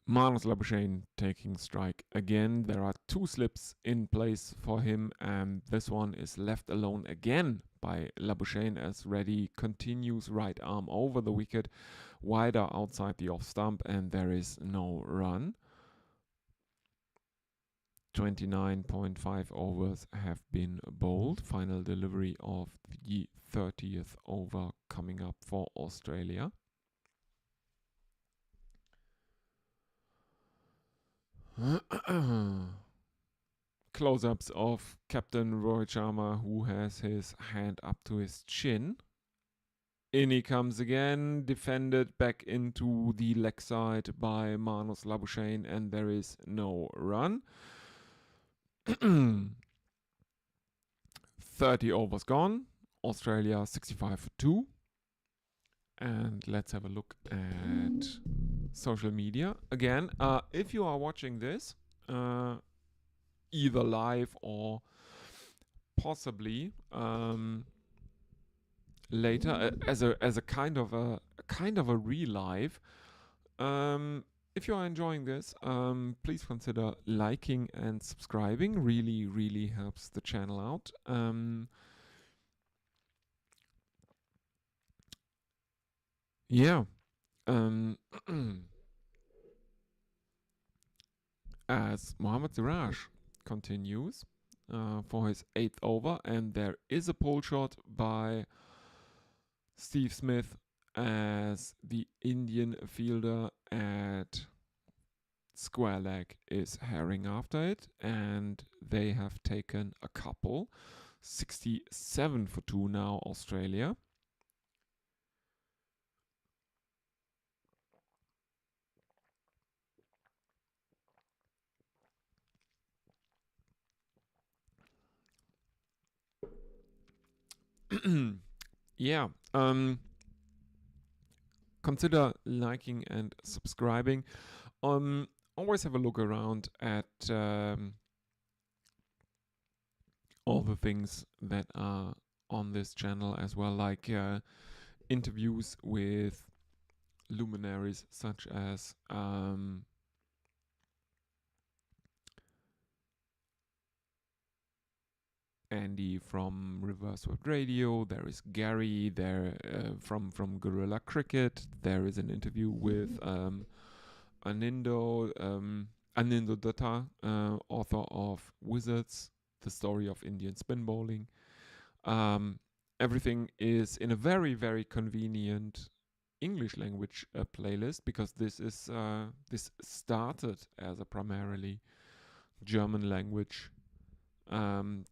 Manos Labuschagne taking strike again. There are 2 slips in place for him and this one is left alone again by Labuschagne as Reddy continues right arm over the wicket, wider outside the off stump and there is no run. 29.5 overs have been bowled. Final delivery of the 30th over coming up for Australia. Close-ups of Captain Rohit Sharma, who has his hand up to his chin. In he comes again, defended back into the leg side by Manus Labuschagne, and there is no run. 30 overs gone. Australia 65 for 2. And let's have a look at social media. Again, if you are watching this, either live or possibly later as a kind of a real live. If you are enjoying this, please consider liking and subscribing. Really, really helps the channel out. Yeah. As Mohammad Siraj continues for his 8th over, and there is a pole shot by Steve Smith as the Indian fielder at square leg is herring after it, and they have taken a couple. 67 for 2 now, Australia. Yeah. Consider liking and subscribing. Always have a look around at all the things that are on this channel as well, like interviews with luminaries such as Andy from Reverse Web Radio. There is Gary there from Gorilla Cricket. There is an interview with Anindo Datta, author of Wizards, the story of Indian spin bowling. Everything is in a very, very convenient English language playlist, because this started as a primarily German language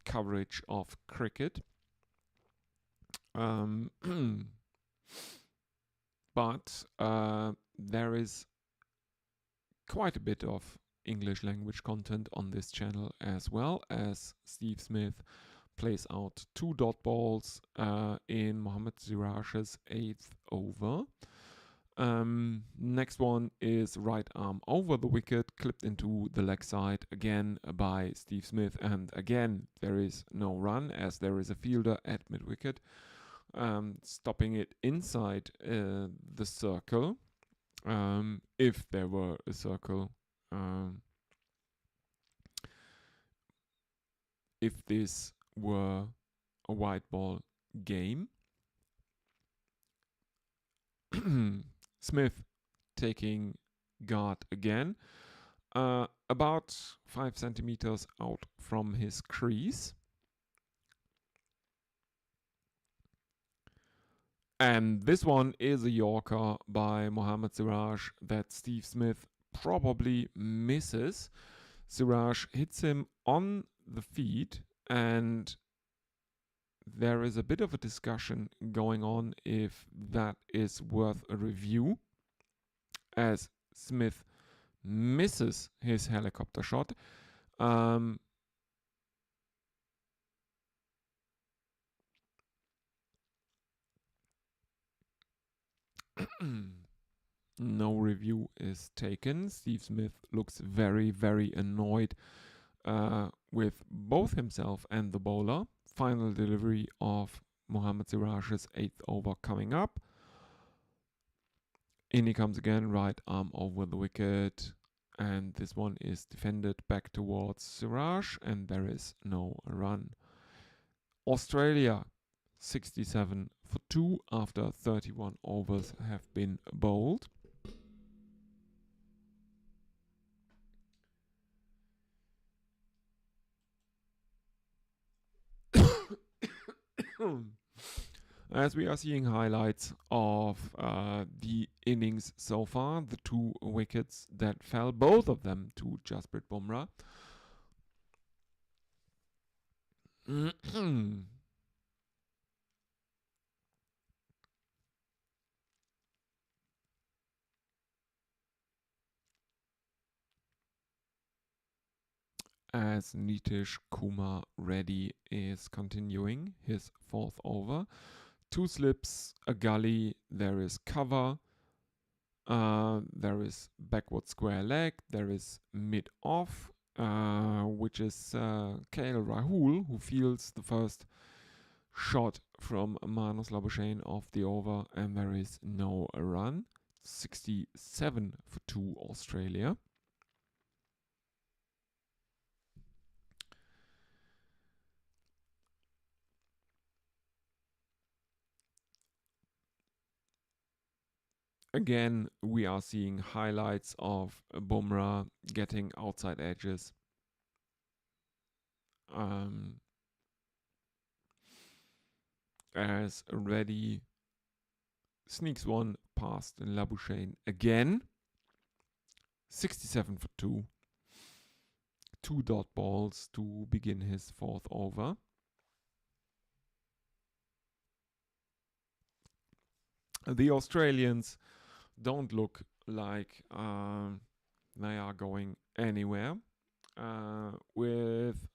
coverage of cricket. But there is quite a bit of English language content on this channel, as well as Steve Smith plays out 2 dot balls in Mohammad Siraj's 8th over. Next one is right arm over the wicket, clipped into the leg side again by Steve Smith, and again there is no run as there is a fielder at mid wicket, stopping it inside the circle. If there were a circle, if this were a white ball game. Smith taking guard again, about 5 centimeters out from his crease. And this one is a Yorker by Mohammad Siraj that Steve Smith probably misses. Siraj hits him on the feet, and there is a bit of a discussion going on if that is worth a review, as Smith misses his helicopter shot. No review is taken. Steve Smith looks very, very annoyed with both himself and the bowler. Final delivery of Mohammad Siraj's 8th over coming up. In he comes again, right arm over the wicket, and this one is defended back towards Siraj, and there is no run. Australia 67 for 2 after 31 overs have been bowled. As we are seeing highlights of the innings so far, the 2 wickets that fell, both of them to Jasprit Bumrah. As Nitish Kumar Reddy is continuing his 4th over. 2 slips, a gully, there is cover, there is backward square leg, there is mid-off, which is KL Rahul, who fields the first shot from Manus Labuschagne off the over, and there is no run. 67 for 2 Australia. Again, we are seeing highlights of Bumrah getting outside edges. As Reddy sneaks one past Labuschagne again. 67 for 2. 2 dot balls to begin his 4th over. The Australians don't look like they are going anywhere. With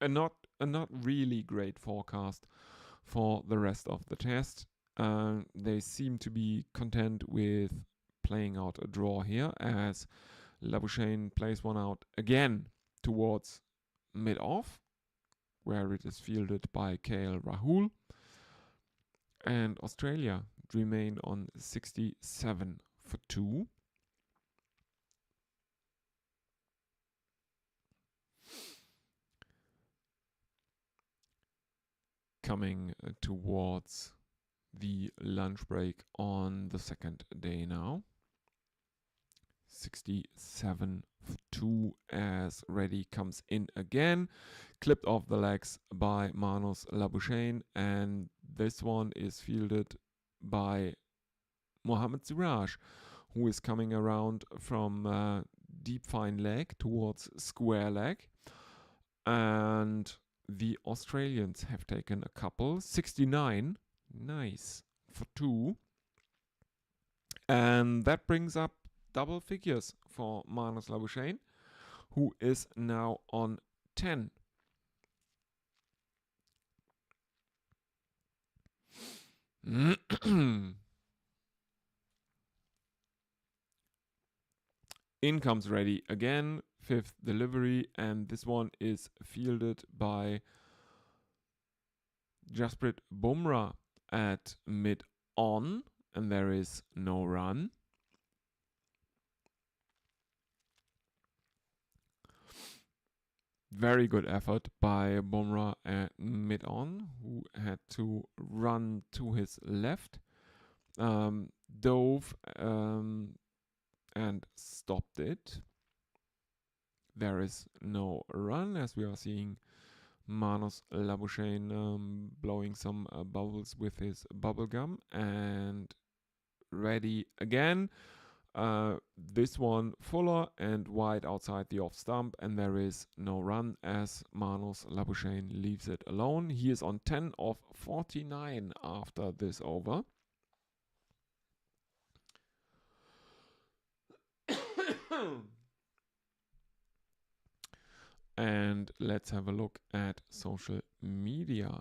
a not really great forecast for the rest of the test. They seem to be content with playing out a draw here, as Labuschagne plays one out again towards mid-off, where it is fielded by KL Rahul. And Australia remain on 67 for 2. Coming towards the lunch break on the 2nd day now. 67 for 2 as Reddy comes in again. Clipped off the legs by Manus Labuschagne, and this one is fielded by Mohammad Siraj, who is coming around from deep fine leg towards square leg. And the Australians have taken a couple. 69, nice, for 2. And that brings up double figures for Manus Labuschagne, who is now on 10. In comes Reddy again, 5th delivery, and this one is fielded by Jasprit Bumrah at mid-on, and there is no run. Very good effort by Bumrah at mid-on, who had to run to his left, dove and stopped it. There is no run, as we are seeing Manus Labuschagne blowing some bubbles with his bubble gum, and Reddy again. This one fuller and wide outside the off stump, and there is no run as Manus Labuschagne leaves it alone. He is on 10 of 49 after this over. And let's have a look at social media.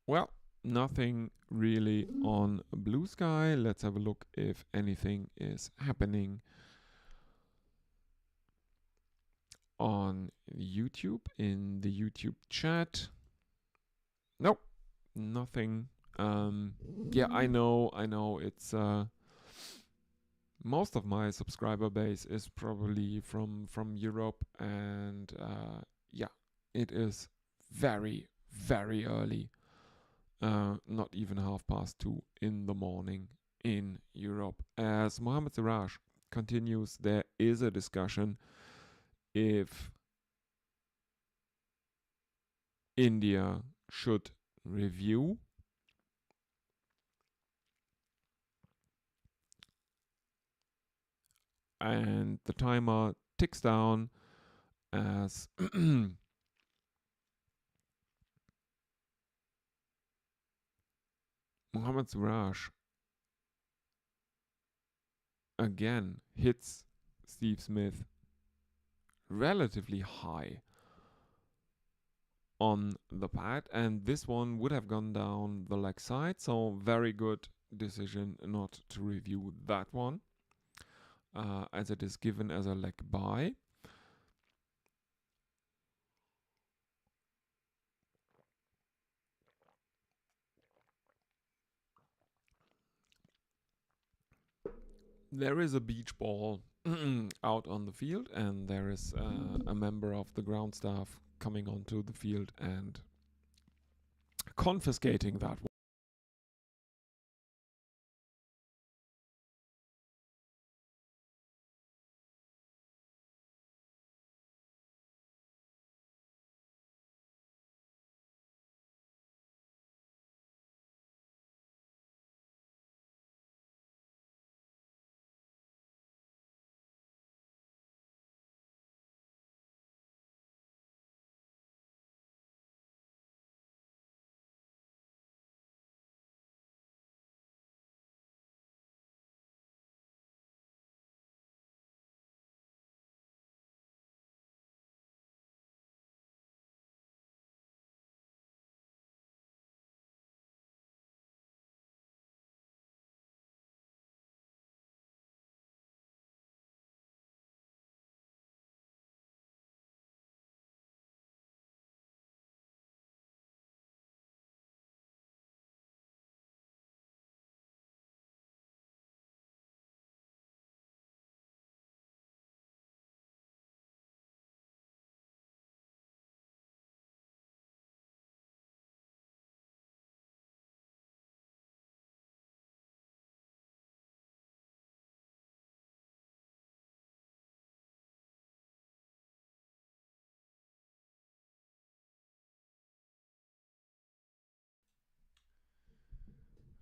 Well, nothing really on Blue Sky. Let's have a look if anything is happening on YouTube, in the YouTube chat. Nope, nothing. Yeah, I know it's most of my subscriber base is probably from Europe, and yeah, it is very, very early. Not even 2:30 in the morning in Europe, as Mohammad Siraj continues. There is a discussion if India should review. And the timer ticks down as Mohammad Suraj again hits Steve Smith relatively high on the pad, and this one would have gone down the leg side, so very good decision not to review that one, as it is given as a leg bye. There is a beach ball out on the field, and there is a member of the ground staff coming onto the field and confiscating that one.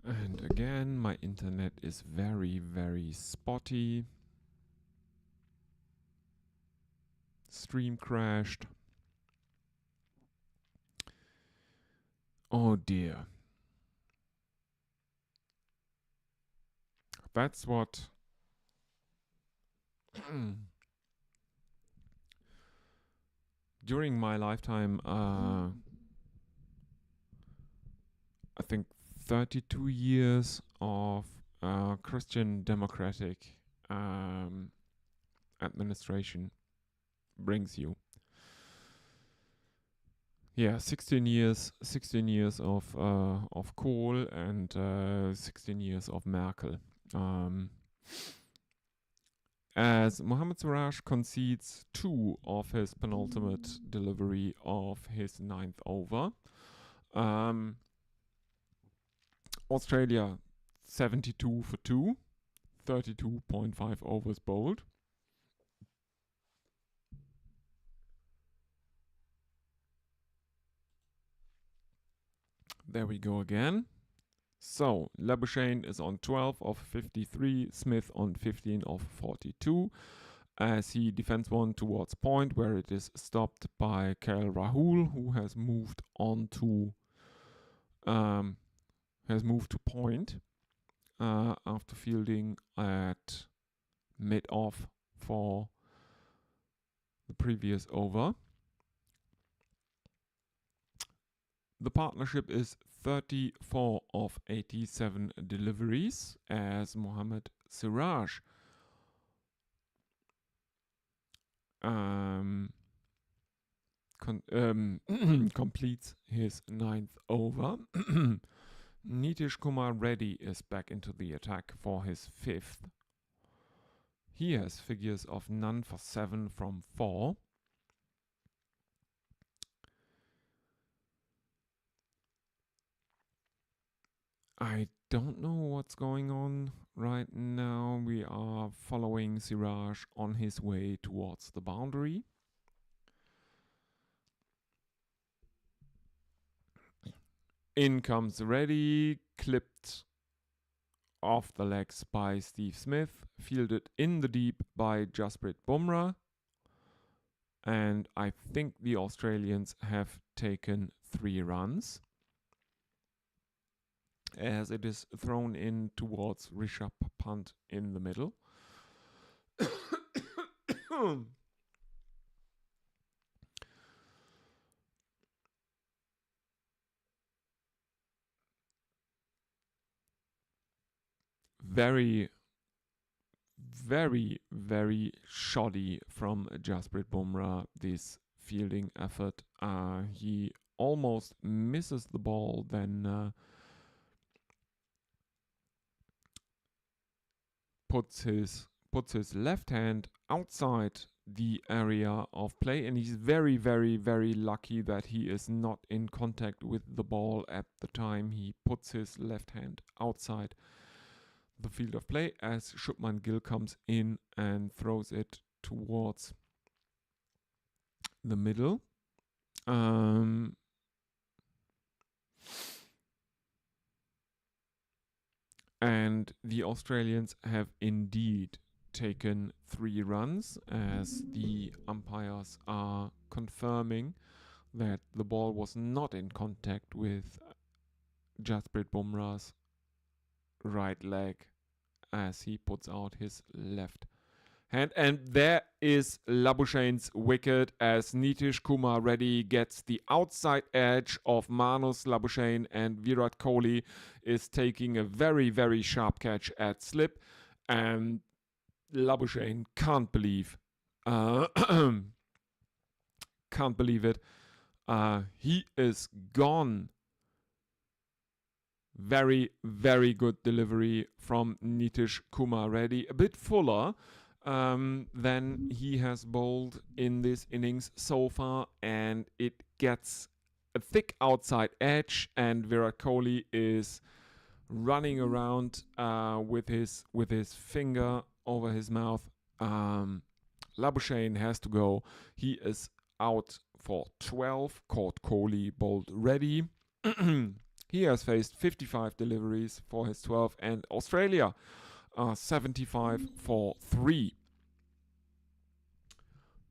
And again, my internet is very, very spotty. Stream crashed. Oh dear. That's what during my lifetime, I think 32 years of Christian democratic administration brings you. Yeah, 16 years of Kohl and 16 years of Merkel. As Mohammad Suraj concedes 2 of his penultimate delivery of his 9th over. Australia 72 for 2, 32.5 overs bowled. There we go again. So, Labuschagne is on 12 of 53, Smith on 15 of 42, as he defends one towards point, where it is stopped by KL Rahul, who has moved on to point after fielding at mid-off for the previous over. The partnership is 34 of 87 deliveries, as Mohammad Suraj completes his 9th over. Nitish Kumar Reddy is back into the attack for his 5th. He has figures of none for 7 from 4. I don't know what's going on right now. We are following Siraj on his way towards the boundary. In comes Ready, clipped off the legs by Steve Smith, fielded in the deep by Jasprit Bumrah. And I think the Australians have taken 3 runs, as it is thrown in towards Rishabh Pant in the middle. Very, very shoddy from Jasprit Bumrah, this fielding effort. He almost misses the ball, then puts his left hand outside the area of play, and he's very, very lucky that he is not in contact with the ball at the time he puts his left hand outside the field of play, as Shubman Gill comes in and throws it towards the middle. And the Australians have indeed taken 3 runs, as the umpires are confirming that the ball was not in contact with Jasprit Bumrah's right leg as he puts out his left hand. And there is Labuschagne's wicket, as Nitish Kumar Reddy gets the outside edge of Manus Labuschagne, and Virat Kohli is taking a very, very sharp catch at slip, and Labuschagne can't believe it. He is gone. Very, very good delivery from Nitish Kumar Reddy. A bit fuller than he has bowled in this innings so far, and it gets a thick outside edge, and Virat Kohli is running around with his finger over his mouth. Labuschagne has to go. He is out for 12. Caught Kohli bowled Reddy. He has faced 55 deliveries for his 12, and Australia 75 for 3.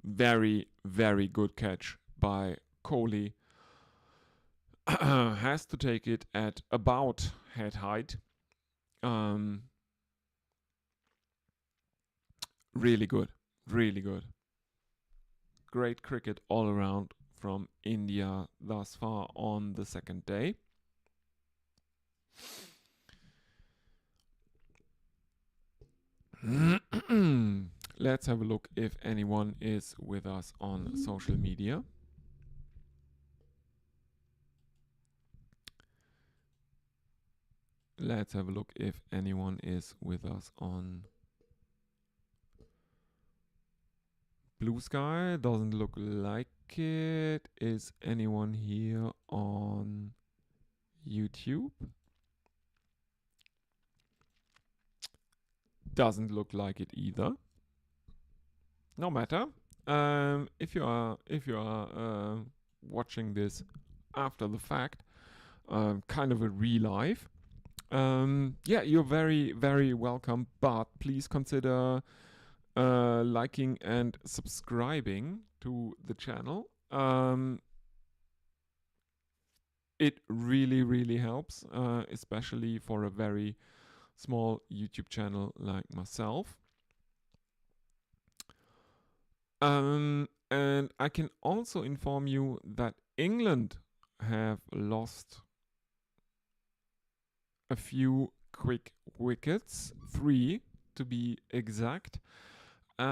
Very, very good catch by Kohli. Has to take it at about head height. Really good. Really good. Great cricket all around from India thus far on the second day. Let's have a look if anyone is with us on social media. Let's have a look if anyone is with us on Blue Sky. Doesn't look like it. Is anyone here on YouTube? Doesn't look like it either. No matter. If you are watching this after the fact, kind of a relive, yeah, you're very, very welcome. But please consider liking and subscribing to the channel. It really, really helps, especially for a very small YouTube channel like myself. And I can also inform you that England have lost a few quick wickets, 3 to be exact. They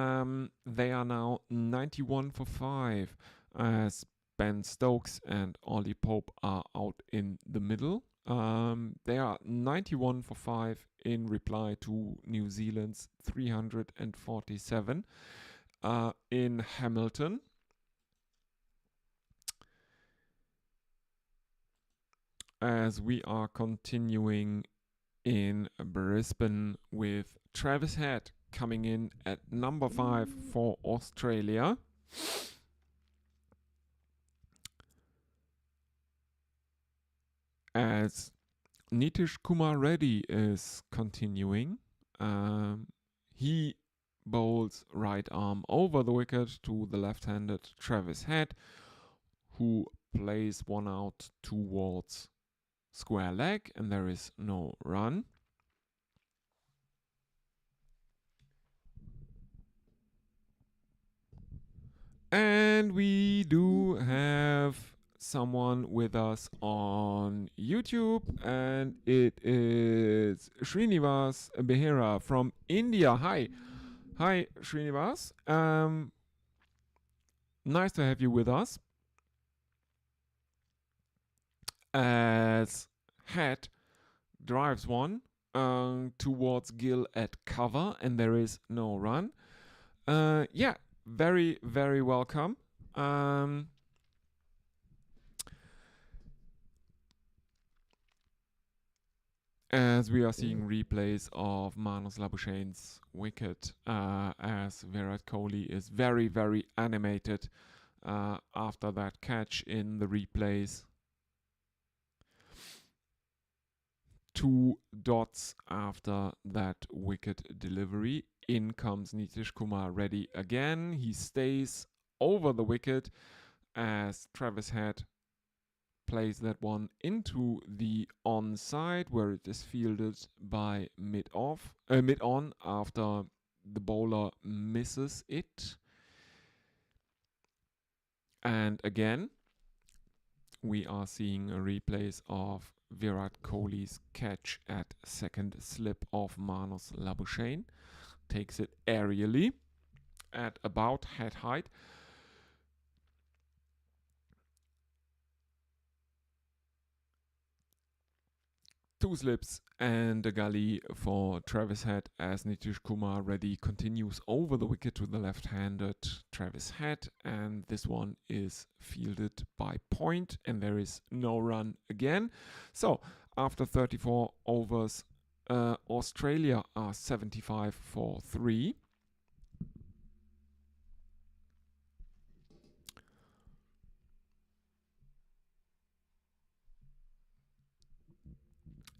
are now 91 for 5, as Ben Stokes and Ollie Pope are out in the middle. They are 91 for 5 in reply to New Zealand's 347 in Hamilton. As we are continuing in Brisbane, with Travis Head coming in at number 5 for Australia. As Nitish Kumar Reddy is continuing, he bowls right arm over the wicket to the left-handed Travis Head, who plays one out towards square leg, and there is no run. And we do have someone with us on YouTube, and it is Srinivas Behera from India. Hi Srinivas. Nice to have you with us. As Head drives one towards Gill at cover, and there is no run. Yeah, very, very welcome. As we are seeing replays of Manos Labuschagne's wicket, as Virat Kohli is very, very animated after that catch in the replays. 2 dots after that wicket delivery. In comes Nitish Kumar Reddy again. He stays over the wicket as Travis Head plays that one into the onside, where it is fielded by mid-on after the bowler misses it. And again, we are seeing a replays of Virat Kohli's catch at second slip of Manos Labuschagne. Takes it aerially at about head height. Two slips and a gully for Travis Head as Nitish Kumar Reddy continues over the wicket to the left-handed Travis Head, and this one is fielded by point, and there is no run again. So after 34 overs, Australia are 75 for 3.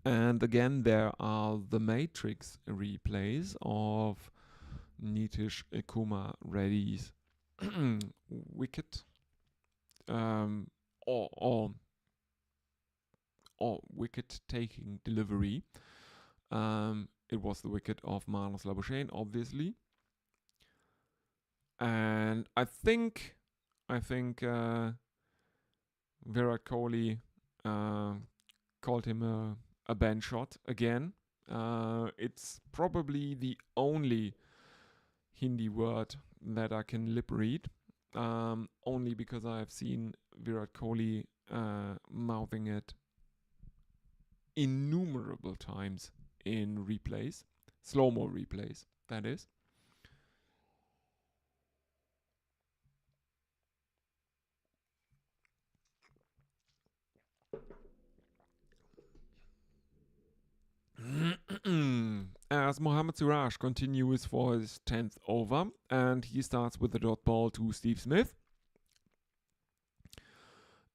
And again, there are the matrix replays of Nitish Kumar Reddy's wicket, or wicket-taking delivery. It was the wicket of Manos Labuschagne, obviously. And I think Virat Kohli called him a bench shot again. It's probably the only Hindi word that I can lip read, only because I have seen Virat Kohli mouthing it innumerable times in replays, slow-mo replays, that is. As Mohammad Siraj continues for his 10th over, and he starts with the dot ball to Steve Smith.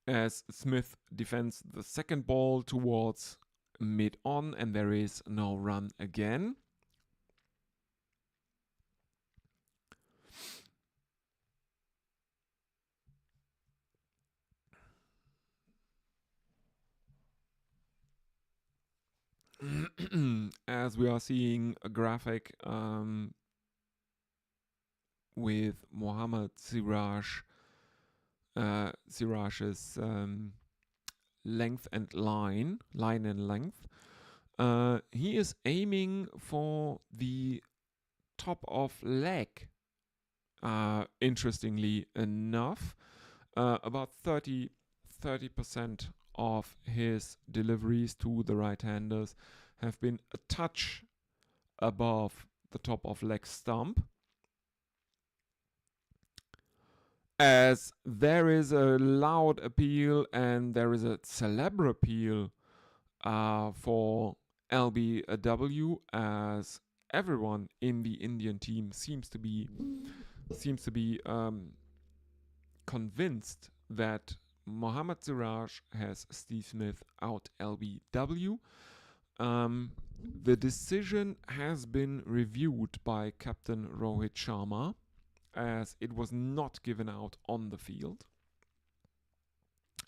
As Smith defends the second ball towards mid-on, and there is no run again. As we are seeing a graphic with Mohammad Siraj's length and line and length. He is aiming for the top of leg, interestingly enough. About 30% of his deliveries to the right-handers have been a touch above the top of leg stump. As there is a loud appeal and there is a celeb appeal for LBW, as everyone in the Indian team seems to be convinced that Mohammad Siraj has Steve Smith out LBW. The decision has been reviewed by Captain Rohit Sharma, as it was not given out on the field.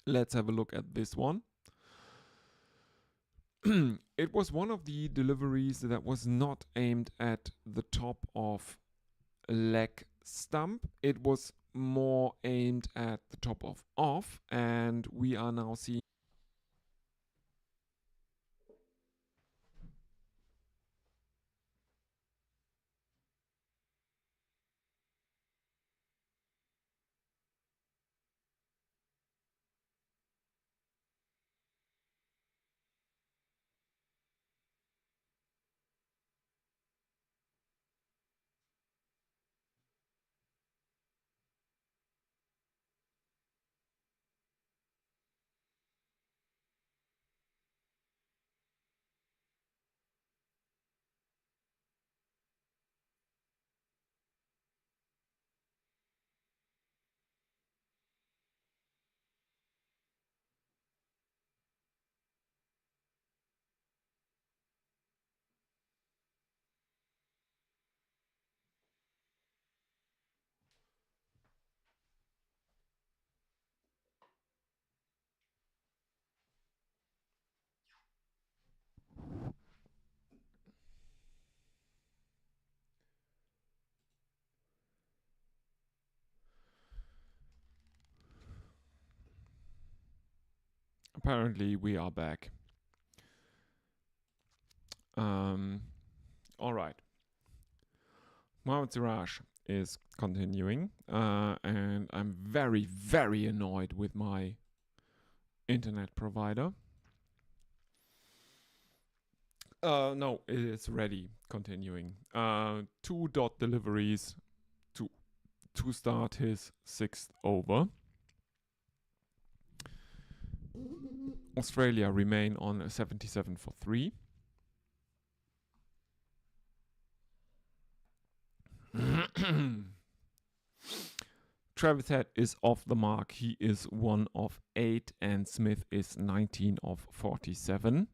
Let's have a look at this one. It was one of the deliveries that was not aimed at the top of leg stump. It was more aimed at the top of off, and we are now seeing apparently we are back. All right. Mohammad Siraj is continuing, and I'm very, very annoyed with my internet provider. No, it is ready. Continuing. 2 dot deliveries to start his 6th over. Australia remain on a 77 for 3. Travis Head is off the mark. He is 1 of 8, and Smith is 19 of 47.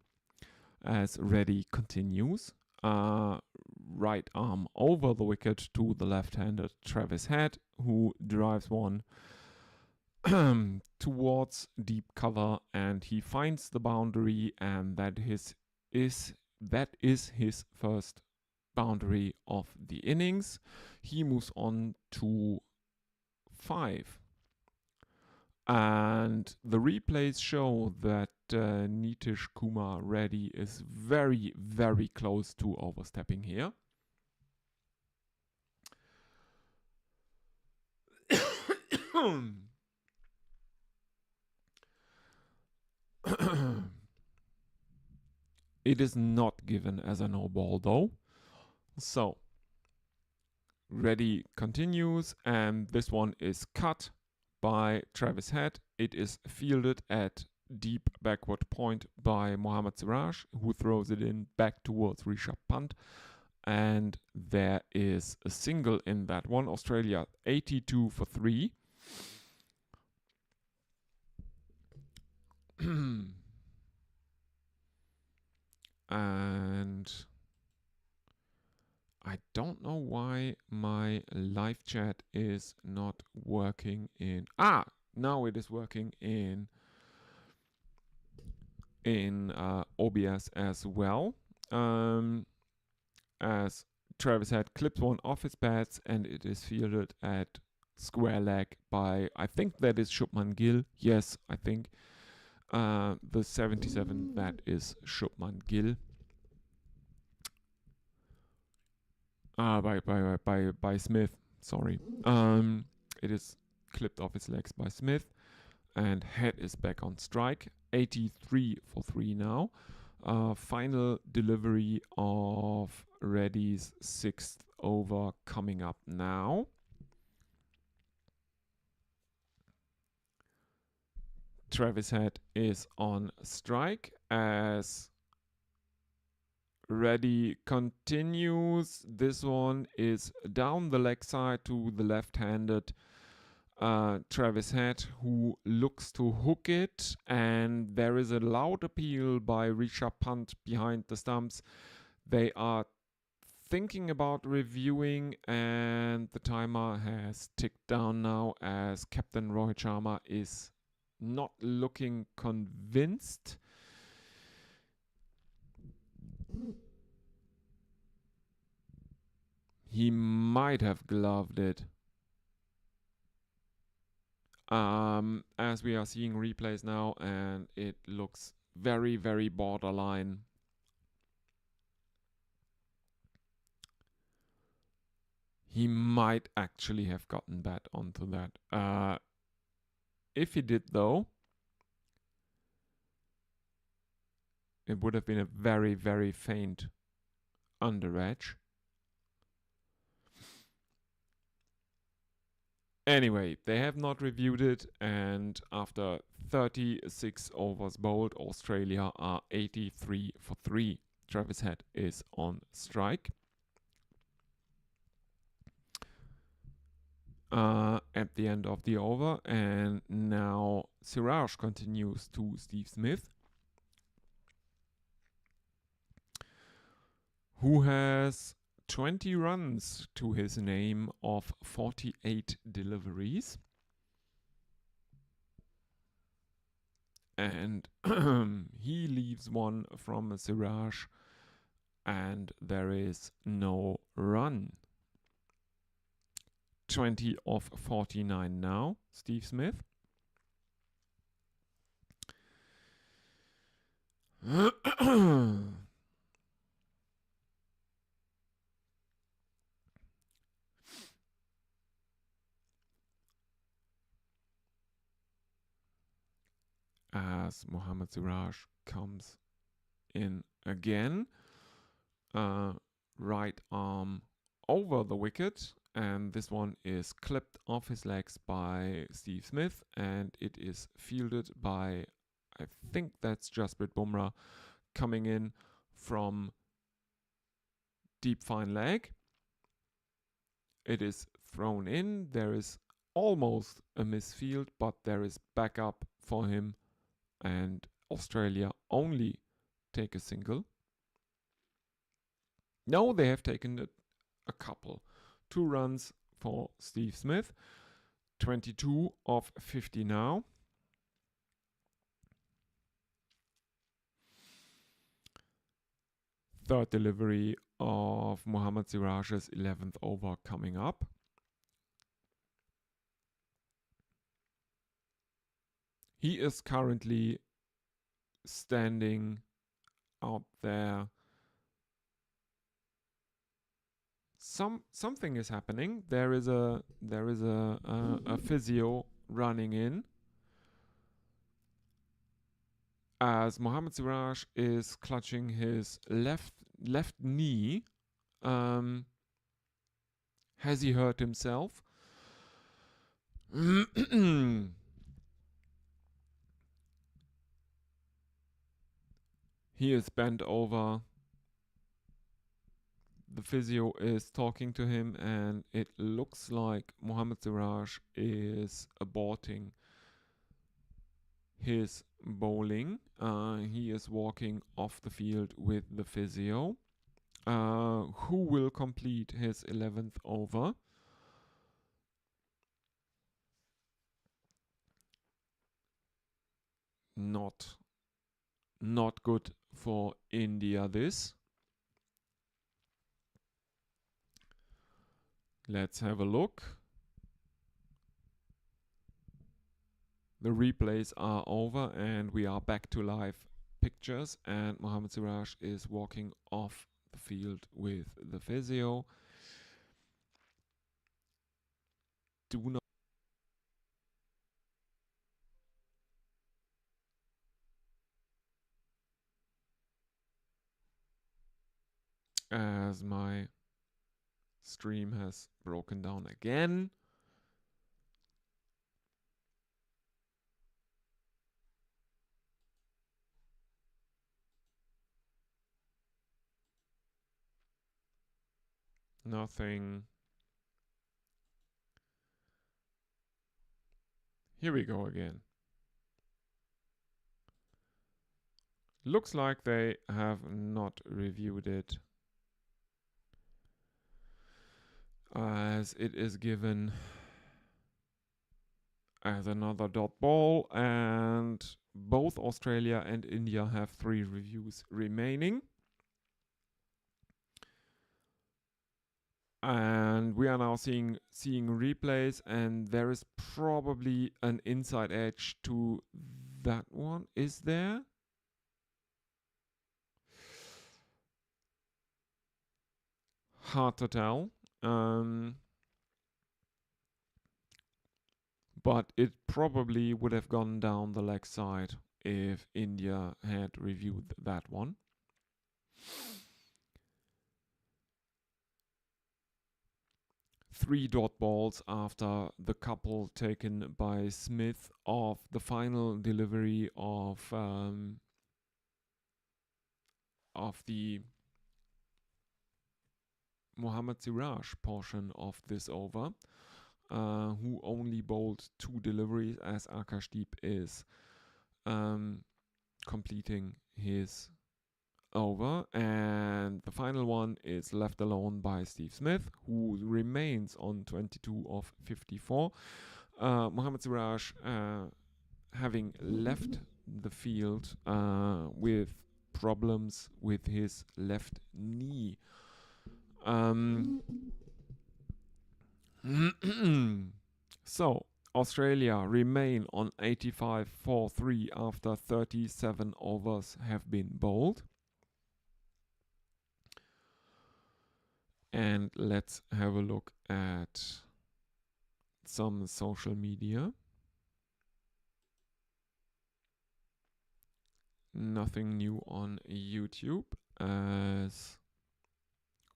As Reddy continues, right arm over the wicket to the left-handed Travis Head, who drives one towards deep cover, and he finds the boundary, and that is his first boundary of the innings. He moves on to 5. And the replays show that Nitish Kumar Reddy is very, very close to overstepping here. It is not given as a no ball though. So Reddy continues, and this one is cut by Travis Head. It is fielded at deep backward point by Mohammad Siraj, who throws it in back towards Rishabh Pant. And there is a single in that one. Australia 82 for 3. And I don't know why my live chat is not working in... now it is working in OBS as well. As Travis Head clips one off his pads, and it is fielded at square leg by, I think that is Shubman Gill. Yes, I think the 77, that is Shubman Gill. By Smith, sorry. It is clipped off his legs by Smith, and Head is back on strike. 83 for 3 now. Final delivery of Reddy's 6th over coming up now. Travis Head is on strike as ready continues. This one is down the leg side to the left-handed Travis Head, who looks to hook it, and there is a loud appeal by Rishabh Pant behind the stumps. They are thinking about reviewing, and the timer has ticked down now as Captain Rohit Sharma is not looking convinced. He might have gloved it. As we are seeing replays now, and it looks very, very borderline. He might actually have gotten bet onto that. If he did, though, it would have been a very, very faint under edge. Anyway, they have not reviewed it, and after 36 overs bowled, Australia are 83 for 3. Travis Head is on strike. At the end of the over, and now Siraj continues to Steve Smith, who has 20 runs to his name of 48 deliveries. And he leaves one from Siraj, and there is no run. 20 of 49 now, Steve Smith. As Mohammad Siraj comes in again, right arm over the wicket, and this one is clipped off his legs by Steve Smith, and it is fielded by, I think that's Jasprit Bumrah, coming in from deep fine leg. It is thrown in. There is almost a misfield, but there is backup for him, and Australia only take a single. No, they have taken a couple. 2 runs for Steve Smith. 22 of 50 now. Third delivery of Mohammad Siraj's 11th over coming up. He is currently standing out there. Something is happening. There is a physio running in, as Mohammad Siraj is clutching his left knee. Has he hurt himself? He is bent over. The physio is talking to him, and it looks like Mohammad Siraj is aborting his bowling. He is walking off the field with the physio, who will complete his 11th over. Not good for India, this. Let's have a look. The replays are over, and we are back to live pictures, and Mohammad Siraj is walking off the field with the physio. Do not. As my stream has broken down again. Nothing. Here we go again. Looks like they have not reviewed it, as it is given as another dot ball, and both Australia and India have 3 reviews remaining. And we are now seeing replays, and there is probably an inside edge to that one. Is there? Hard to tell. But it probably would have gone down the leg side if India had reviewed that one. Three dot balls after the couple taken by Smith of the final delivery of the Mohammad Siraj portion of this over, who only bowled 2 deliveries as Akashdeep is completing his over, and the final one is left alone by Steve Smith, who remains on 22 of 54. Mohammad Siraj having left the field with problems with his left knee. So Australia remain on 85 for 3 after 37 overs have been bowled. And let's have a look at some social media. Nothing new on YouTube, as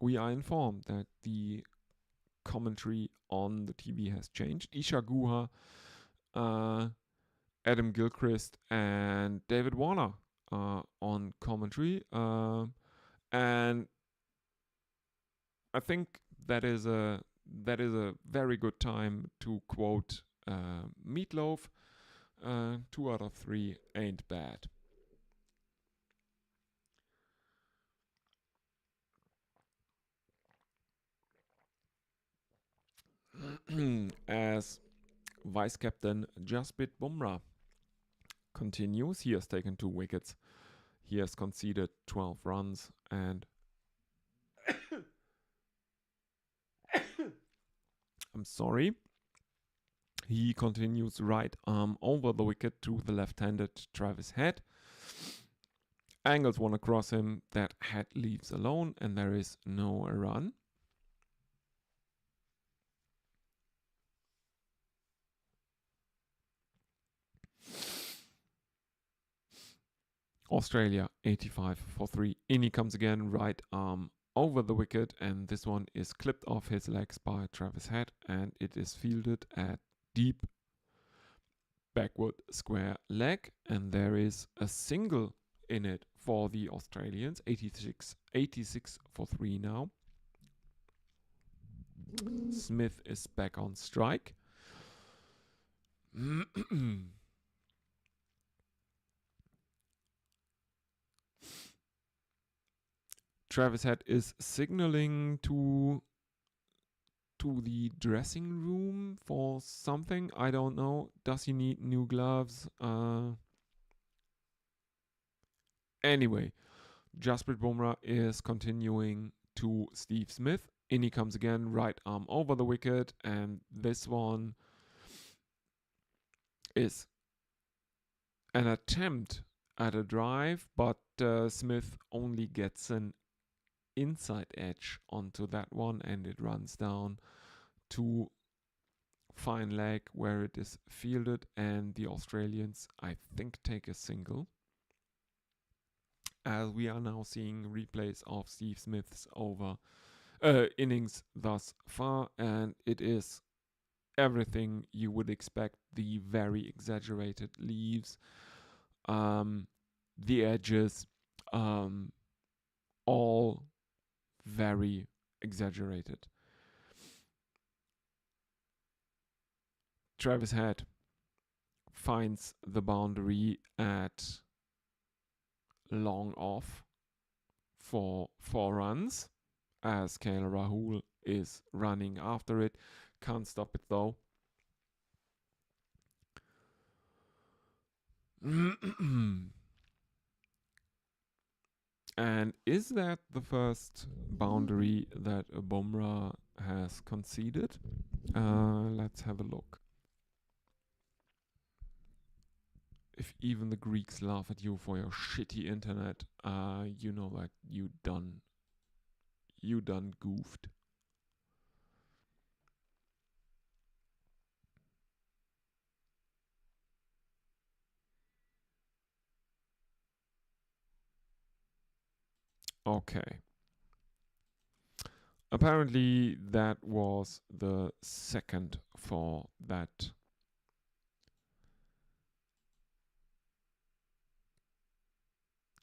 we are informed that the commentary on the TV has changed. Isha Guha, Adam Gilchrist, and David Warner on commentary. And I think that is a very good time to quote Meatloaf. 2 out of 3 ain't bad. As vice captain Jasprit Bumrah continues, he has taken 2 wickets. He has conceded 12 runs, and I'm sorry. He continues right arm over the wicket to the left-handed Travis Head. Angles one across him, that Head leaves alone, and there is no run. Australia 85 for 3. In he comes again, right arm over the wicket, and this one is clipped off his legs by Travis Head, and it is fielded at deep backward square leg, and there is a single in it for the Australians. 86 for 3 now. Smith is back on strike. Travis Head is signaling to the dressing room for something. I don't know. Does he need new gloves? Anyway, Jasprit Bumrah is continuing to Steve Smith. In he comes again, right arm over the wicket, and this one is an attempt at a drive, but Smith only gets an inside edge onto that one, and it runs down to fine leg where it is fielded, and the Australians, I think, take a single. As we are now seeing replays of Steve Smith's innings thus far, and it is everything you would expect. The very exaggerated leaves, the edges, all very exaggerated. Travis Head finds the boundary at long off for 4 runs as KL Rahul is running after it. Can't stop it though. And is that the first boundary that Bumrah has conceded? Let's have a look. If even the Greeks laugh at you for your shitty internet, you know that you done goofed. Okay. Apparently that was the second for that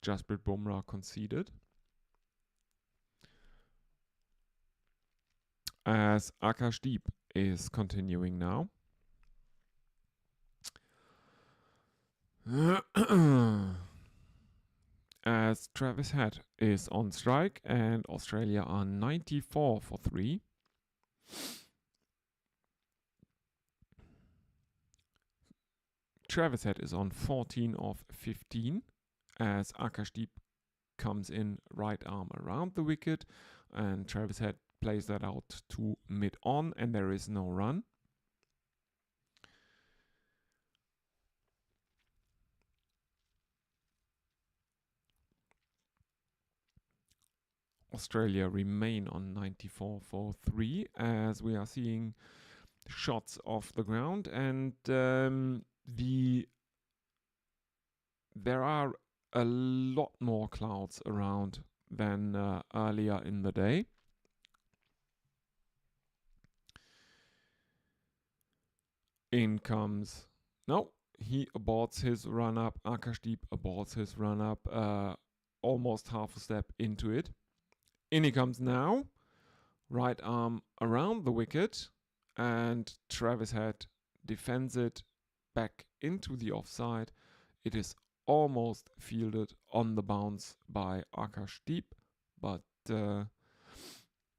Jasprit Bumrah conceded. As Akashdeep is continuing now. As Travis Head is on strike and Australia are 94 for 3. Travis Head is on 14 of 15 as Akashdeep comes in right arm around the wicket and Travis Head plays that out to mid on and there is no run. Australia remain on 94 for 3 as we are seeing shots off the ground and there are a lot more clouds around than earlier in the day. In comes, no, he aborts his run up. Akashdeep aborts his run up almost half a step into it. In he comes now, right arm around the wicket, and Travis Head defends it back into the offside. It is almost fielded on the bounce by Akashdeep, but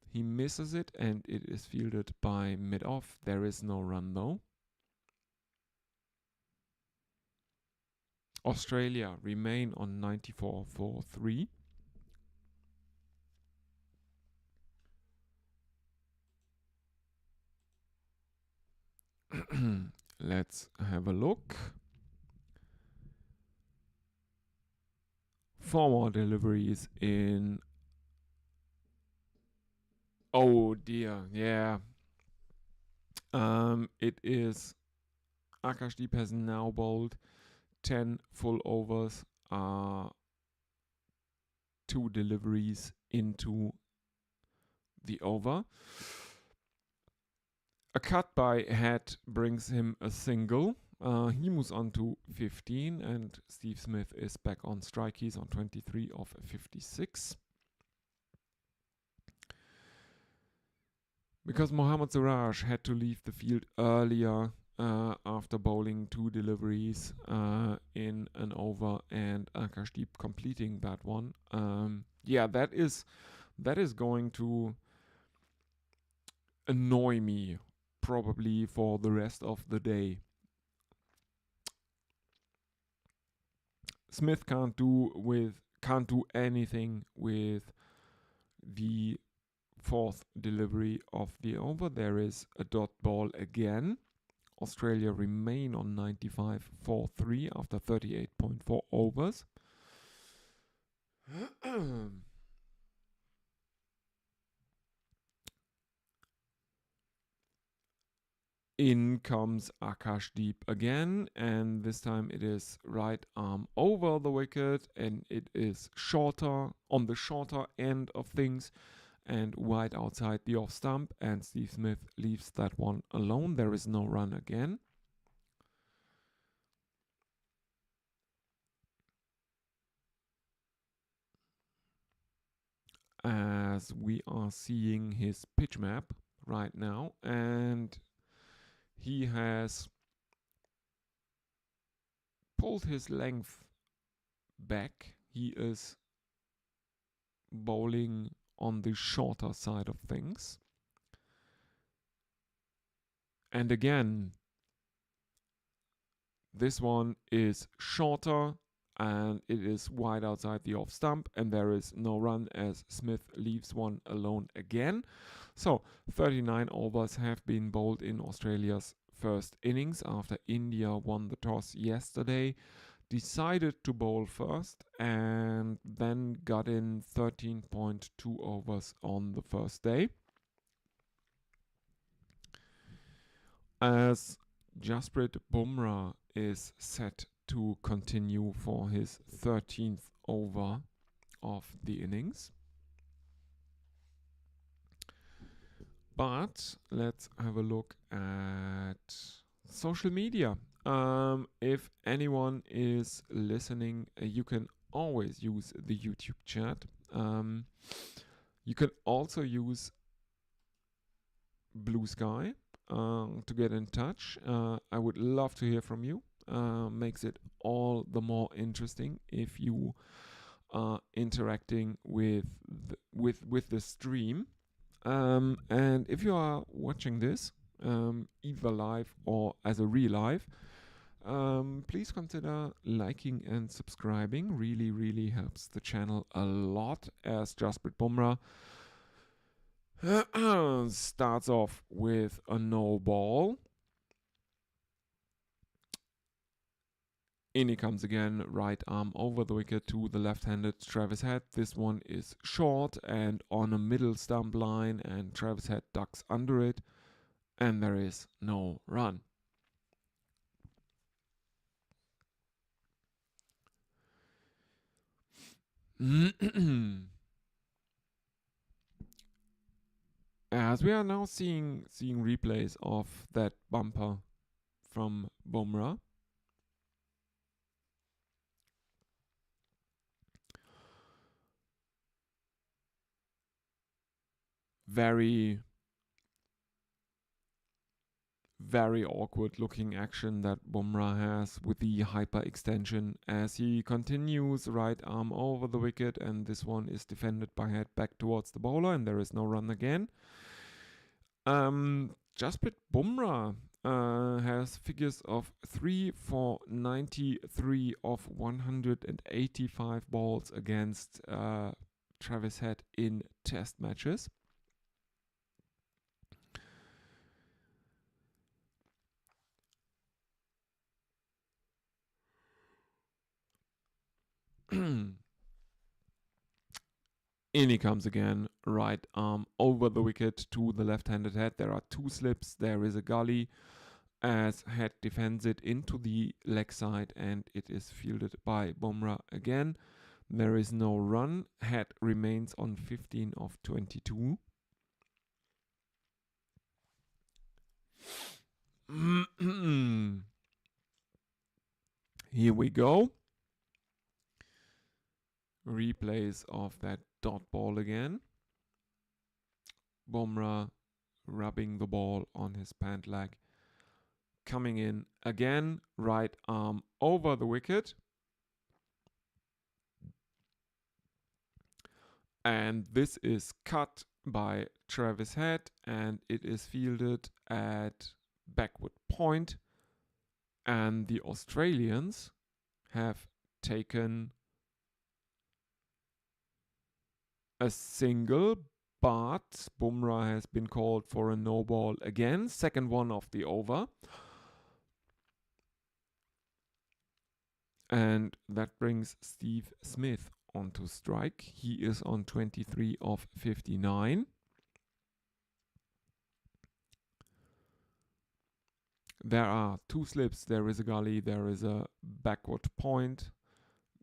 he misses it and it is fielded by mid-off. There is no run though. Australia remain on 94 for 3. Let's have a look. 4 more deliveries in. Oh dear, yeah. It is. Akashdeep has now bowled 10 full overs, 2 deliveries into the over. A cut by Head brings him a single. He moves on to 15 and Steve Smith is back on strike. He's on 23 of 56. Because Mohammad Siraj had to leave the field earlier after bowling 2 deliveries in an over and Akashdeep completing that one. That is going to annoy me probably for the rest of the day. Smith can't do anything with the 4th delivery of the over. There is a dot ball again. Australia remain on 95 for 3 after 38.4 overs. In comes Akashdeep again, and this time it is right arm over the wicket, and it is on the shorter end of things, and wide outside the off stump, and Steve Smith leaves that one alone. There is no run again. as we are seeing his pitch map right now, and he has pulled his length back. He is bowling on the shorter side of things. And again, this one is shorter and it is wide outside the off stump, and there is no run as Smith leaves one alone again. So 39 overs have been bowled in Australia's first innings after India won the toss yesterday, decided to bowl first, and then got in 13.2 overs on the first day. As Jasprit Bumrah is set to continue for his 13th over of the innings. But let's have a look at social media. If anyone is listening, you can always use the YouTube chat. You can also use Blue Sky to get in touch. I would love to hear from you. Makes it all the more interesting if you are interacting with the stream. And if you are watching this either live or as a real live, please consider liking and subscribing. Really helps the channel a lot, as Jasprit Bumrah starts off with a no ball. In he comes again, right arm over the wicket to the left-handed Travis Head. This one is short and on a middle stump line, and Travis Head ducks under it, and there is no run. As we are now seeing replays of that bumper from Bumrah. Very awkward looking action that Bumrah has with the hyper extension as he continues right arm over the wicket, and this one is defended by Head back towards the bowler, and there is no run again. Jasprit Bumrah has figures of 3 for 93 of 185 balls against Travis Head in test matches. In he comes again, right arm over the wicket to the left-handed Head. There are two slips, there is a gully as Head defends it into the leg side, and it is fielded by Bumrah again. There is no run. Head remains on 15 of 22. Here we go. Replays of that dot ball again. Bumrah rubbing the ball on his pant leg. Coming in again, right arm over the wicket. And this is cut by Travis Head, and it is fielded at backward point. And the Australians have taken a single, but Bumrah has been called for a no ball again, second one of the over. And that brings Steve Smith onto strike. He is on 23 of 59. There are two slips, there is a gully, there is a backward point,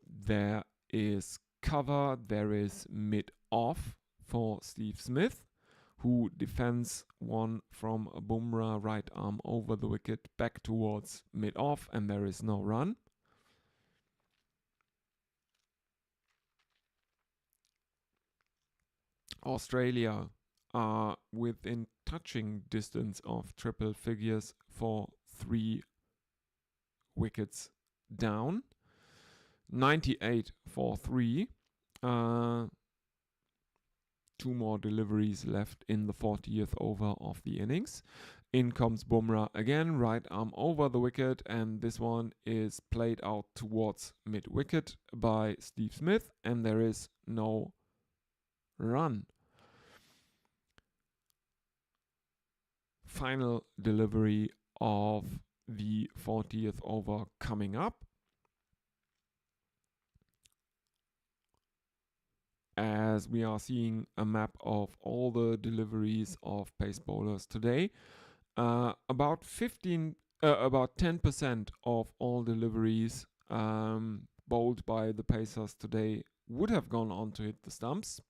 there is cover, there is mid-off for Steve Smith, who defends one from Bumrah, right arm over the wicket back towards mid-off, and there is no run. Australia are within touching distance of triple figures for 3 wickets down. 98 for 3. 2 more deliveries left in the 40th over of the innings. In comes Bumrah again, right arm over the wicket, and this one is played out towards mid-wicket by Steve Smith, and there is no run. Final delivery of the 40th over coming up. As we are seeing a map of all the deliveries of pace bowlers today, about 10% of all deliveries bowled by the pacers today would have gone on to hit the stumps.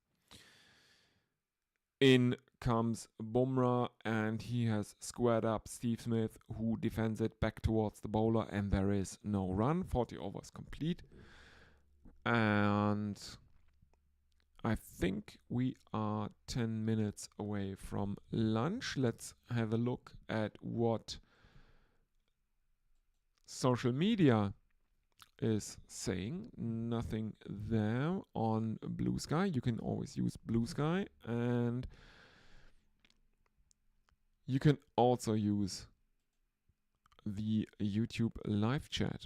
In comes Bumrah, and he has squared up Steve Smith, who defends it back towards the bowler, and there is no run. 40 overs complete. And I think we are 10 minutes away from lunch. Let's have a look at what social media is saying. Nothing there on Blue Sky. You can always use Blue Sky, and you can also use the YouTube live chat.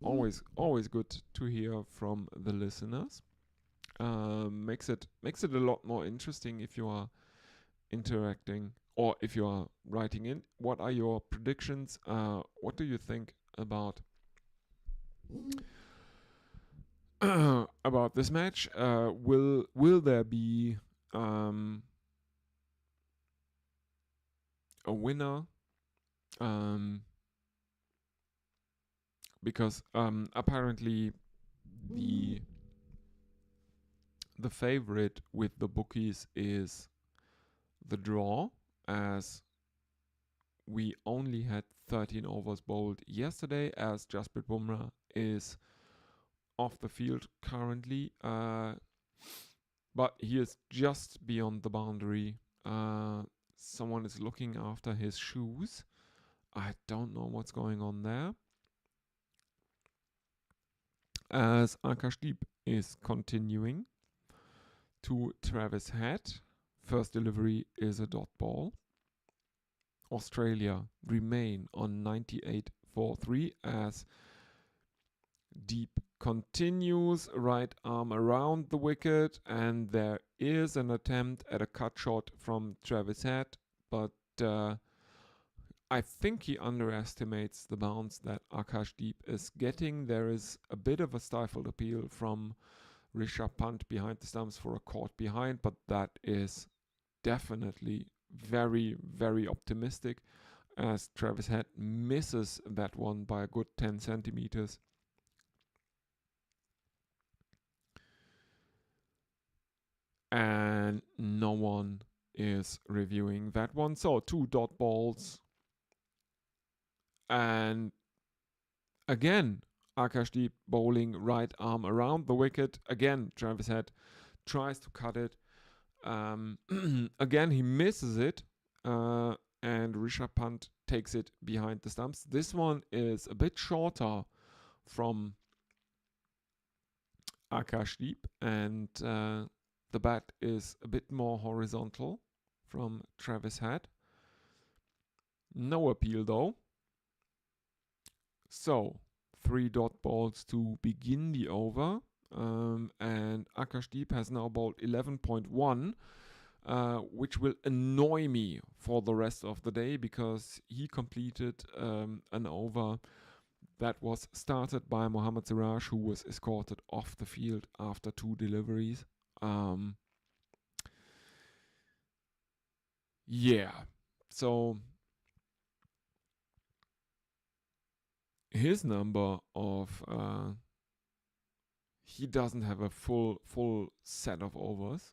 Always good to hear from the listeners. Makes it a lot more interesting if you are interacting or if you are writing in. What are your predictions? What do you think about about this match? Will there be a winner? Because apparently the favorite with the bookies is the draw, as we only had 13 overs bowled yesterday, as Jasprit Bumrah is off the field currently, but he is just beyond the boundary. Someone is looking after his shoes. I don't know what's going on there. As Akashdeep is continuing to Travis Head. First delivery is a dot ball. Australia remain on 98 for 3 as Deep continues, right arm around the wicket, and there is an attempt at a cut shot from Travis Head, but I think he underestimates the bounce that Akashdeep is getting. There is a bit of a stifled appeal from Rishabh Pant behind the stumps for a caught behind, but that is definitely very, very optimistic, as Travis Head misses that one by a good 10 centimeters. And no one is reviewing that one. So 2 dot balls. And again, Akashdeep bowling right arm around the wicket. Again, Travis Head tries to cut it. Again, he misses it. And Rishabh Pant takes it behind the stumps. This one is a bit shorter from Akashdeep, and the bat is a bit more horizontal from Travis Head. No appeal though. So 3 dot balls to begin the over, and Akashdeep has now bowled 11.1, which will annoy me for the rest of the day, because he completed an over that was started by Mohammad Siraj, who was escorted off the field after 2 deliveries. Yeah, so his number of he doesn't have a full set of overs.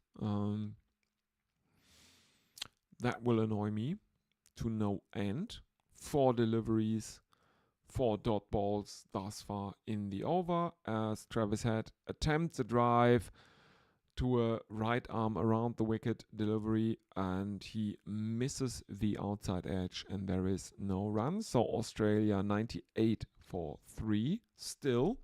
That will annoy me to no end. 4 deliveries, 4 dot balls thus far in the over, as Travis Head attempts a drive to a right arm around the wicket delivery, and he misses the outside edge, and there is no run. So Australia 98 for 3 still.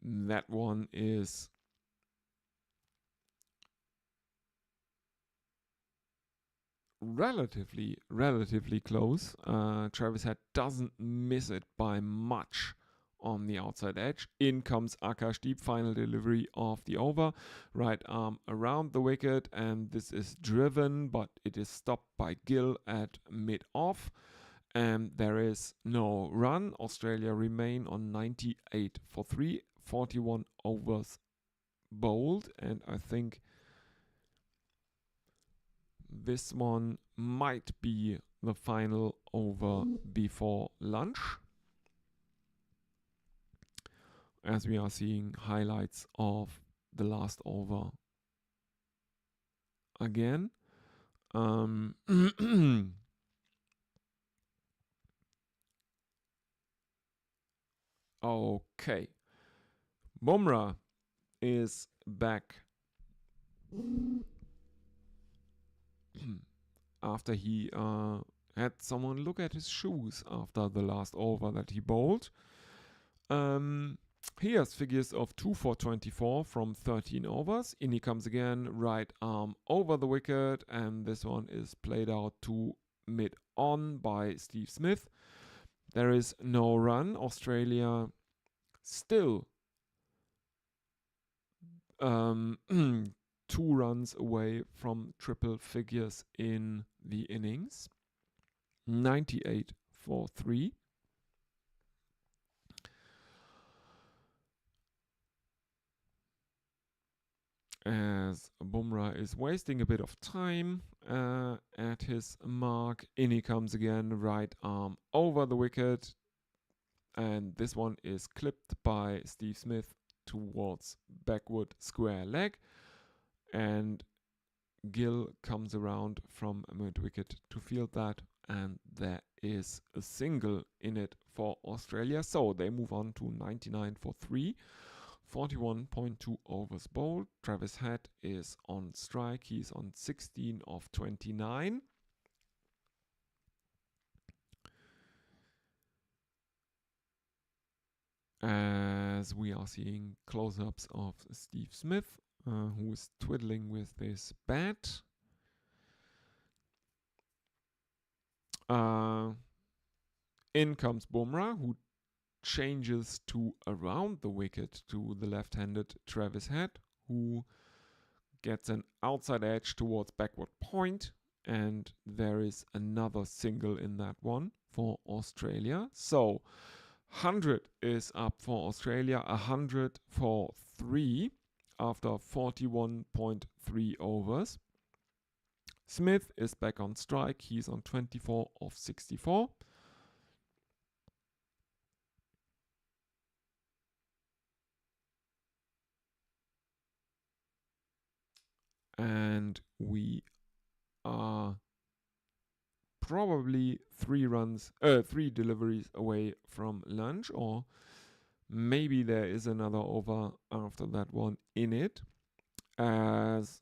That one is relatively close. Travis Head doesn't miss it by much on the outside edge. In comes Akash Deep, final delivery of the over. Right arm around the wicket, and this is driven, but it is stopped by Gill at mid-off. And there is no run. Australia remain on 98 for 3, 41 overs bowled, and I think this one might be the final over before lunch, as we are seeing highlights of the last over again. Okay. Bumrah is back after he had someone look at his shoes after the last over that he bowled. He has figures of 2 for 24 from 13 overs. In he comes again, right arm over the wicket, and this one is played out to mid-on by Steve Smith. There is no run. Australia still 2 runs away from triple figures in the innings. 98 for 3. As Bumrah is wasting a bit of time at his mark. In he comes again, right arm over the wicket, and this one is clipped by Steve Smith towards backward square leg, and Gill comes around from mid-wicket to field that, and there is a single in it for Australia, so they move on to 99 for 3. 41.2 overs bowled. Travis Head is on strike. He's on 16 of 29. As we are seeing close-ups of Steve Smith, who is twiddling with his bat. In comes Bumrah, who changes to around the wicket to the left-handed Travis Head, who gets an outside edge towards backward point, and there is another single in that one for Australia. So 100 is up for Australia, 100 for 3 after 41.3 overs. Smith is back on strike. He's on 24 of 64. And we are probably 3 deliveries away from lunch, or maybe there is another over after that one in it, as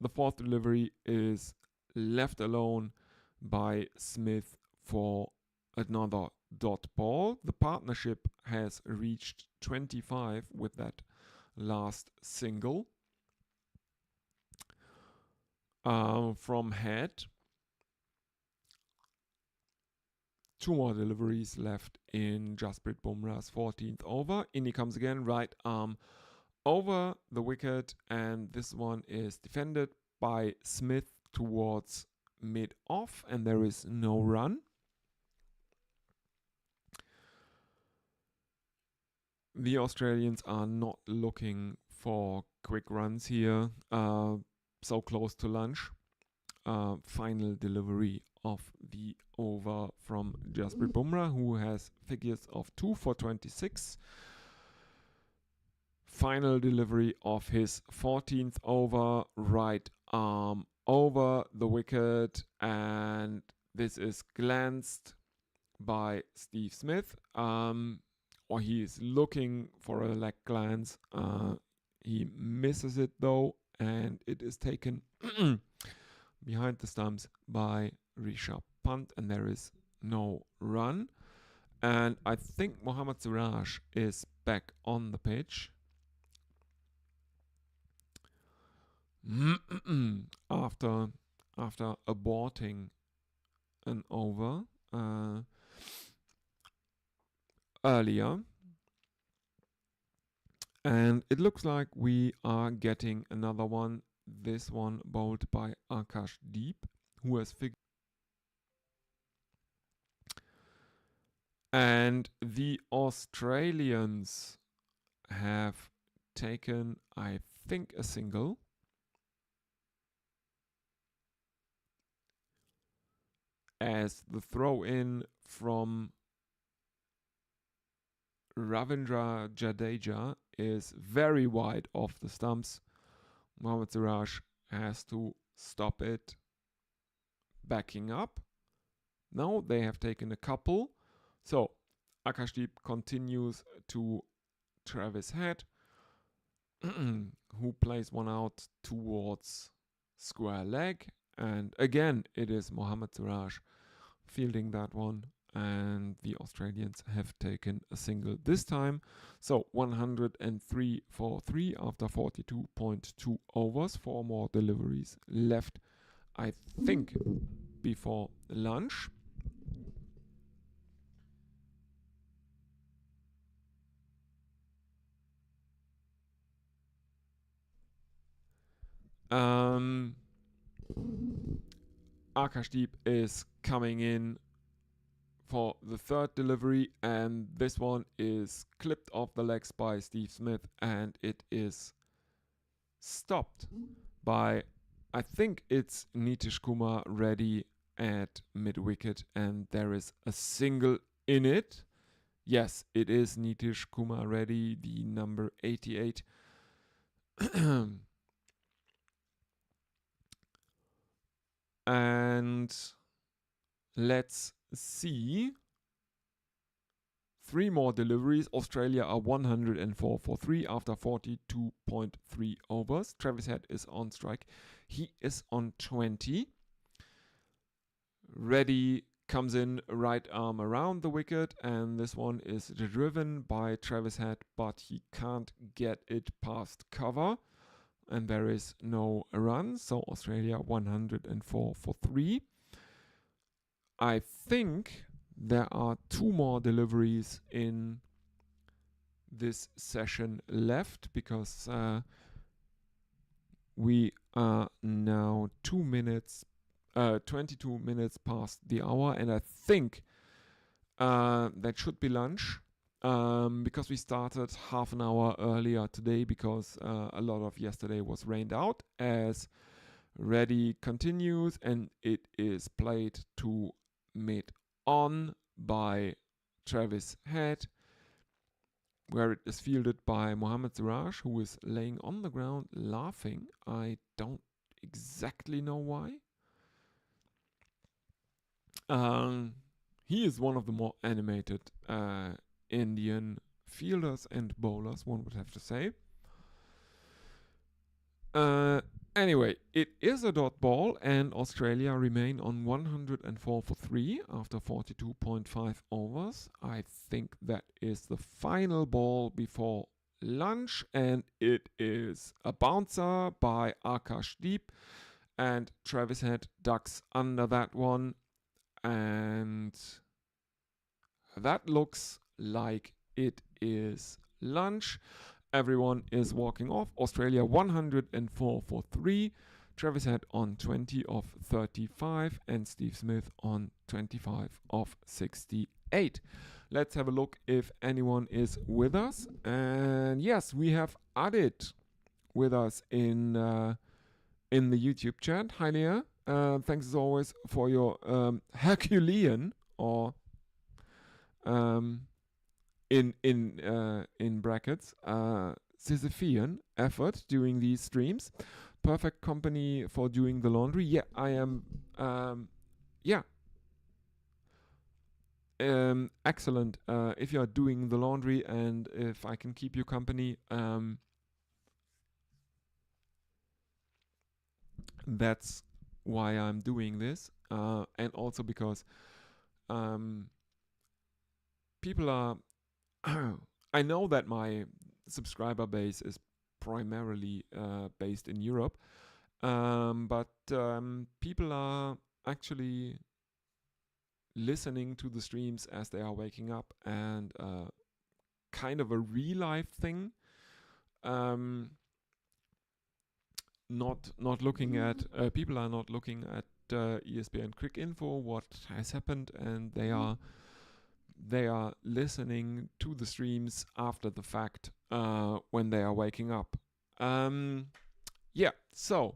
the 4th delivery is left alone by Smith for another dot ball. The partnership has reached 25 with that last single. From Head. 2 more deliveries left in Jasprit Bumrah's 14th over. In he comes again, right arm over the wicket, and this one is defended by Smith towards mid-off, and there is no run. The Australians are not looking for quick runs here. So close to lunch. Final delivery of the over from Jasprit Bumrah, who has figures of 2 for 26. Final delivery of his 14th over, right arm over the wicket, and this is glanced by Steve Smith, or he is looking for a leg glance. He misses it though, and it is taken behind the stumps by Rishabh Pant, and there is no run. And I think Mohammad Siraj is back on the pitch. after aborting an over earlier. And it looks like we are getting another one. This one bowled by Akash Deep, who has figured. And the Australians have taken, I think, a single. As the throw in from Ravindra Jadeja is very wide off the stumps. Mohammad Siraj has to stop it, backing up. Now they have taken a couple. So Akashdeep continues to Travis Head, who plays one out towards square leg. And again, it is Mohammad Siraj fielding that one. And the Australians have taken a single this time. So 103 for 3 after 42.2 overs. 4 more deliveries left, I think, before lunch. Akashdeep is coming in for the third delivery, and this one is clipped off the legs by Steve Smith, and it is stopped by, I think it's Nitish Kumar Reddy at mid-wicket, and there is a single in it. Yes, it is Nitish Kumar Reddy, the number 88. And let's see. 3 more deliveries. Australia are 104 for 3 after 42.3 overs. Travis Head is on strike. He is on 20. Reddy comes in right arm around the wicket, and this one is driven by Travis Head, but he can't get it past cover. And there is no run, so Australia 104 for 3. I think there are 2 more deliveries in this session left, because we are now 22 minutes past the hour, and I think that should be lunch. Because we started half an hour earlier today, because a lot of yesterday was rained out. As Reddy continues, and it is played to mid-on by Travis Head, where it is fielded by Mohammad Siraj, who is laying on the ground laughing. I don't exactly know why. He is one of the more animated Indian fielders and bowlers, one would have to say. Anyway, it is a dot ball, and Australia remain on 104 for 3 after 42.5 overs. I think that is the final ball before lunch, and it is a bouncer by Akash Deep, and Travis Head ducks under that one, and that looks like it is lunch. Everyone is walking off. Australia 104 for 3. Travis Head on 20 of 35, and Steve Smith on 25 of 68. Let's have a look if anyone is with us. And yes, we have Adit with us in the YouTube chat. Hi, Leah. Thanks as always for your Herculean, or in brackets, Sisyphean effort doing these streams. Perfect company for doing the laundry. Yeah, I am. Yeah, excellent if you're doing the laundry, and if I can keep you company, that's why I'm doing this, and also because people are I know that my subscriber base is primarily based in Europe, but people are actually listening to the streams as they are waking up, and kind of a real life thing. Not looking at people are not looking at ESPN Quick Info, what has happened, and they are listening to the streams after the fact, when they are waking up. Yeah, so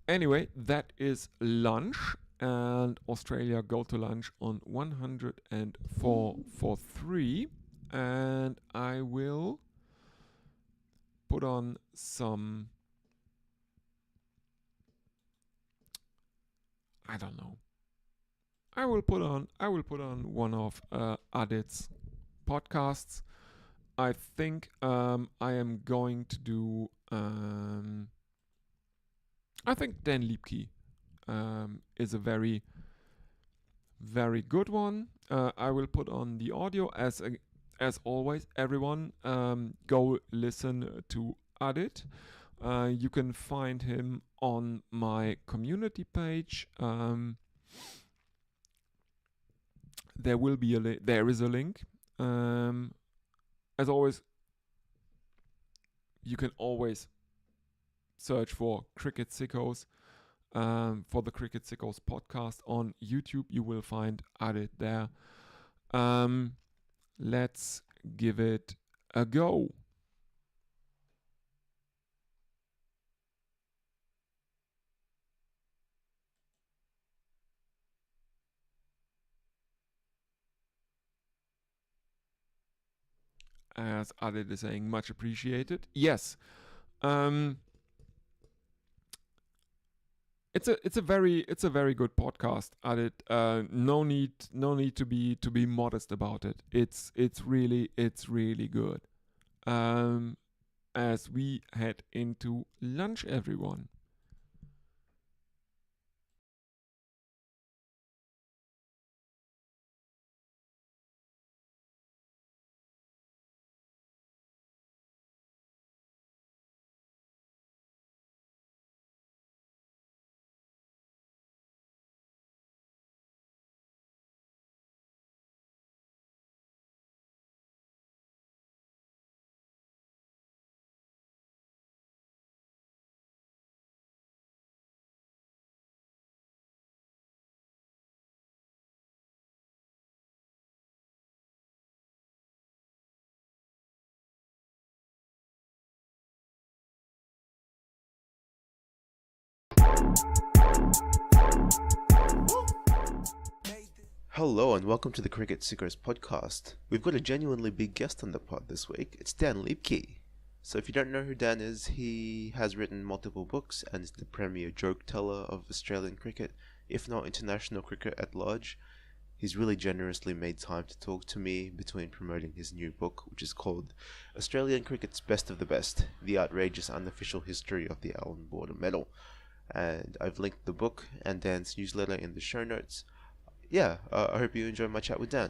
anyway, that is lunch, and Australia go to lunch on 104.3, and I will put on some, I don't know. I will put on one of Adit's podcasts. I think I am going to do. I think Dan Liebke is a very, very good one. I will put on the audio as always. Everyone, go listen to Adit. You can find him on my community page. There will be there is a link. As always, you can always search for Cricket Sickos, for the Cricket Sickos podcast on YouTube. You will find Adit there. Let's give it a go. As Adit is saying, much appreciated. Yes. It's a very good podcast, Adit. No need to be modest about it. It's really good. As we head into lunch, everyone. Hello and welcome to the Cricket Sickers podcast. We've got a genuinely big guest on the pod this week. It's Dan Liebke. So if you don't know who Dan is, he has written multiple books and is the premier joke teller of Australian cricket, if not international cricket at large. He's really generously made time to talk to me between promoting his new book, which is called Australian Cricket's Best of the Best, The Outrageous Unofficial History of the Allan Border Medal. And I've linked the book and Dan's newsletter in the show notes. Yeah, I hope you enjoy my chat with Dan.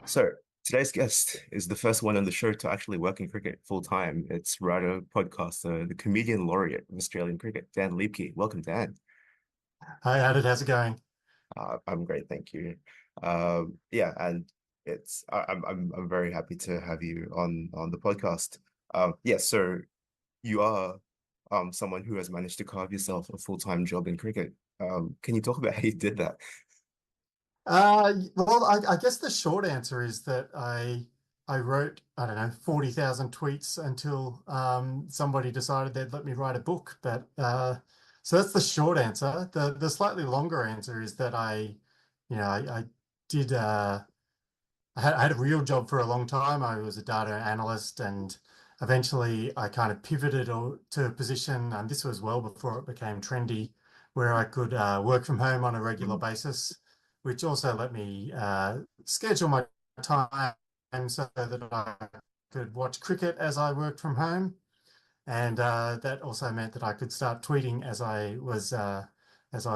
So, today's guest is the first one on the show to actually work in cricket full time. It's writer, podcaster, the comedian laureate of Australian cricket, Dan Liebke. Welcome, Dan. Hi, Adit. How's it going? I'm great, thank you. Yeah, and I'm very happy to have you on the podcast. So you are someone who has managed to carve yourself a full-time job in cricket. Can you talk about how you did that? Well, I guess the short answer is that I wrote, I don't know, 40,000 tweets until somebody decided they'd let me write a book. But so that's the short answer. The slightly longer answer is that I did I had a real job for a long time. I was a data analyst, and eventually I kind of pivoted to a position, and this was well before it became trendy, where I could work from home on a regular basis, which also let me schedule my time so that I could watch cricket as I worked from home. And that also meant that I could start tweeting as I was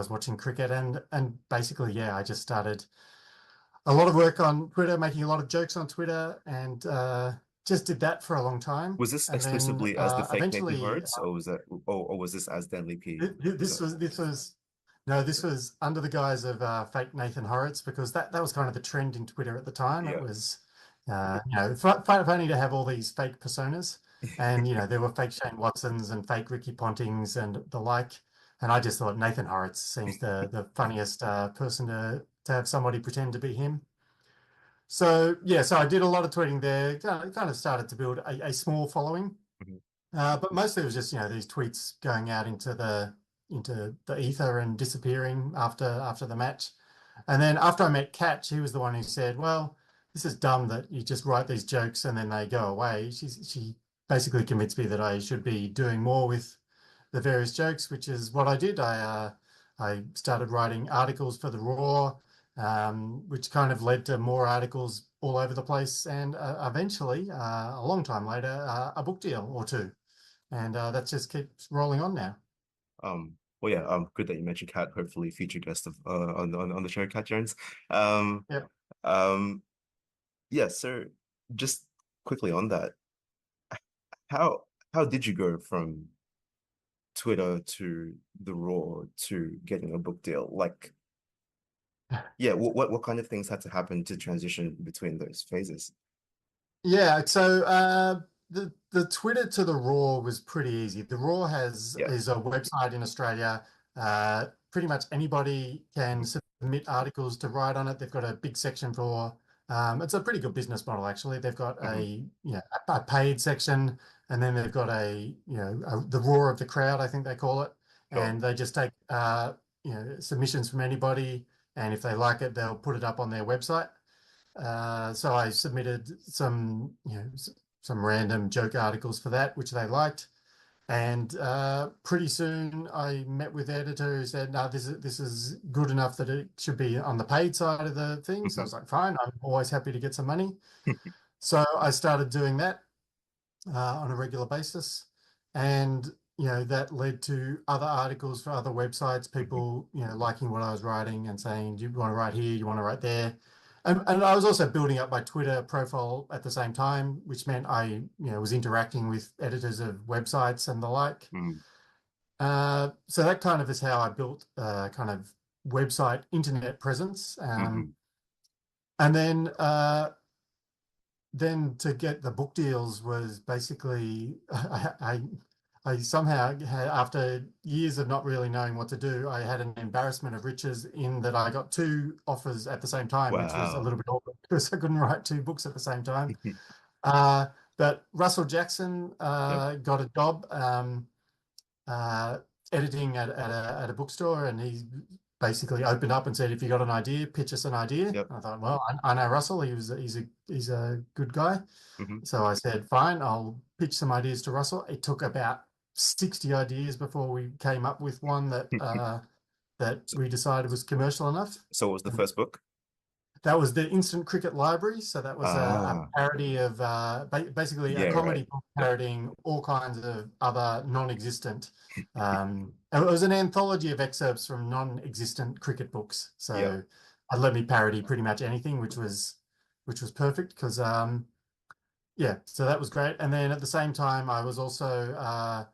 watching cricket, and basically, yeah, I just started a lot of work on Twitter, making a lot of jokes on Twitter, and just did that for a long time. Was this And then exclusively as the fake Nathan eventually, Horowitz, or was that, or was this as Dan Leakey? this was under the guise of fake Nathan Horowitz, because that was kind of the trend in Twitter at the time. Yeah. It was funny to have all these fake personas, and there were fake Shane Watsons and fake Ricky Pontings and the like. And I just thought Nathan Horowitz seems the funniest person to have somebody pretend to be him. So yeah, so I did a lot of tweeting there. Kind of started to build a small following, but mostly it was just these tweets going out into the ether and disappearing after the match. And then after I met Kat, she was the one who said, "Well, this is dumb that you just write these jokes and then they go away." She basically convinced me that I should be doing more with the various jokes, which is what I did. I started writing articles for the Raw, which kind of led to more articles all over the place, and eventually, a long time later, a book deal or two, and that just keeps rolling on now. Well, yeah, good that you mentioned Kat. Hopefully, featured guest of on the show, Kat Jones. Yeah. Yeah. So, just quickly on that, how did you go from Twitter to the Raw to getting a book deal? Like, yeah, what kind of things had to happen to transition between those phases? Yeah, so the Twitter to the Raw was pretty easy. The Raw Yeah. is a website in Australia. Pretty much anybody can submit articles to write on it. They've got a big section for it's a pretty good business model actually. They've got a paid section, and then they've got the roar of the crowd, I think they call it, and they just take submissions from anybody, and if they like it, they'll put it up on their website. So I submitted some random joke articles for that, which they liked. And pretty soon I met with the editor who said, "No, this is good enough that it should be on the paid side of the thing." So I was like, "Fine, I'm always happy to get some money." So I started doing that on a regular basis, and that led to other articles for other websites. People liking what I was writing and saying, "Do you want to write here? You want to write there?" And I was also building up my Twitter profile at the same time, which meant I was interacting with editors of websites and the like. So that kind of is how I built kind of website internet presence. And then to get the book deals was basically I somehow had, after years of not really knowing what to do, I had an embarrassment of riches in that I got two offers at the same time, which was a little bit awkward because I couldn't write two books at the same time. But Russell Jackson got a job editing at a bookstore, and he basically opened up and said, "If you got an idea, pitch us an idea." I thought, well, I know Russell. He's a good guy. So I said, "Fine, I'll pitch some ideas to Russell." It took about 60 ideas before we came up with one that that we decided was commercial enough. So what was the first book? That was the Instant Cricket Library. So that was a parody of basically a comedy book parodying all kinds of other non-existent. It was an anthology of excerpts from non-existent cricket books. So it let me parody pretty much anything, which was perfect because so that was great. And then at the same time, I was also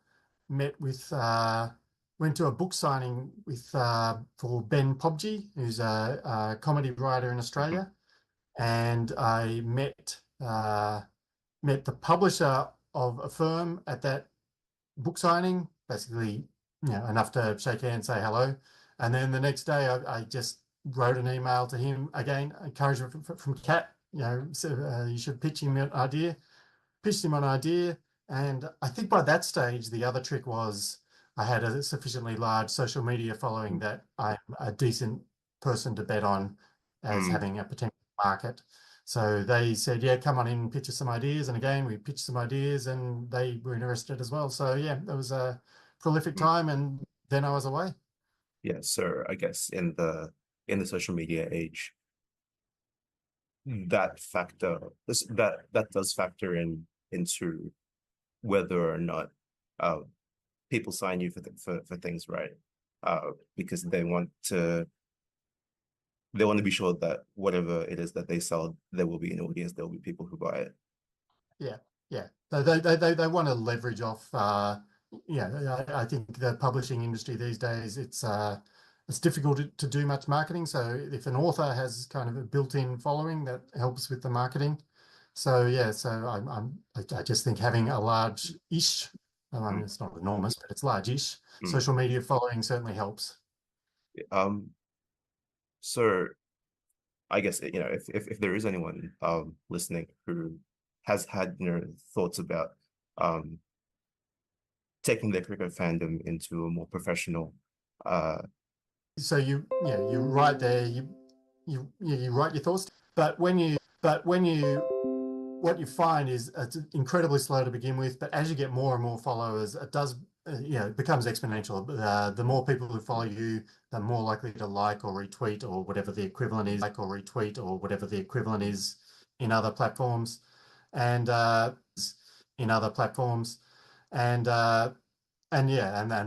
went to a book signing with for Ben Pobji, who's a comedy writer in Australia, and I met the publisher of a firm at that book signing, basically enough to shake hands, say hello, and then the next day I just wrote an email to him again, encouragement from Kat, so you should pitch him an idea. Pitched him an idea, and I think by that stage the other trick was I had a sufficiently large social media following that I'm a decent person to bet on as having a potential market. So they said, yeah, come on in, pitch us some ideas. And again, we pitched some ideas and they were interested as well. So yeah, it was a prolific time. And then I was away. Yeah, so I guess in the social media age, that factor that does factor into whether or not people sign you for things, right? Because they want to be sure that whatever it is that they sell, there will be an audience, there will be people who buy it. Yeah, yeah. So they want to leverage off. Yeah, I think the publishing industry these days, it's difficult to do much marketing. So if an author has kind of a built-in following, that helps with the marketing. So yeah, so I just think having a large-ish, I mean, it's not enormous, but it's large-ish social media following certainly helps. So I guess, you know, if there is anyone listening who has had, you know, thoughts about taking their cricket fandom into a more professional So you write there, you write your thoughts, but when you what you find is it's incredibly slow to begin with, but as you get more and more followers, it does, it becomes exponential. The more people who follow you, the more likely to like or retweet or whatever the equivalent is, in other platforms, and and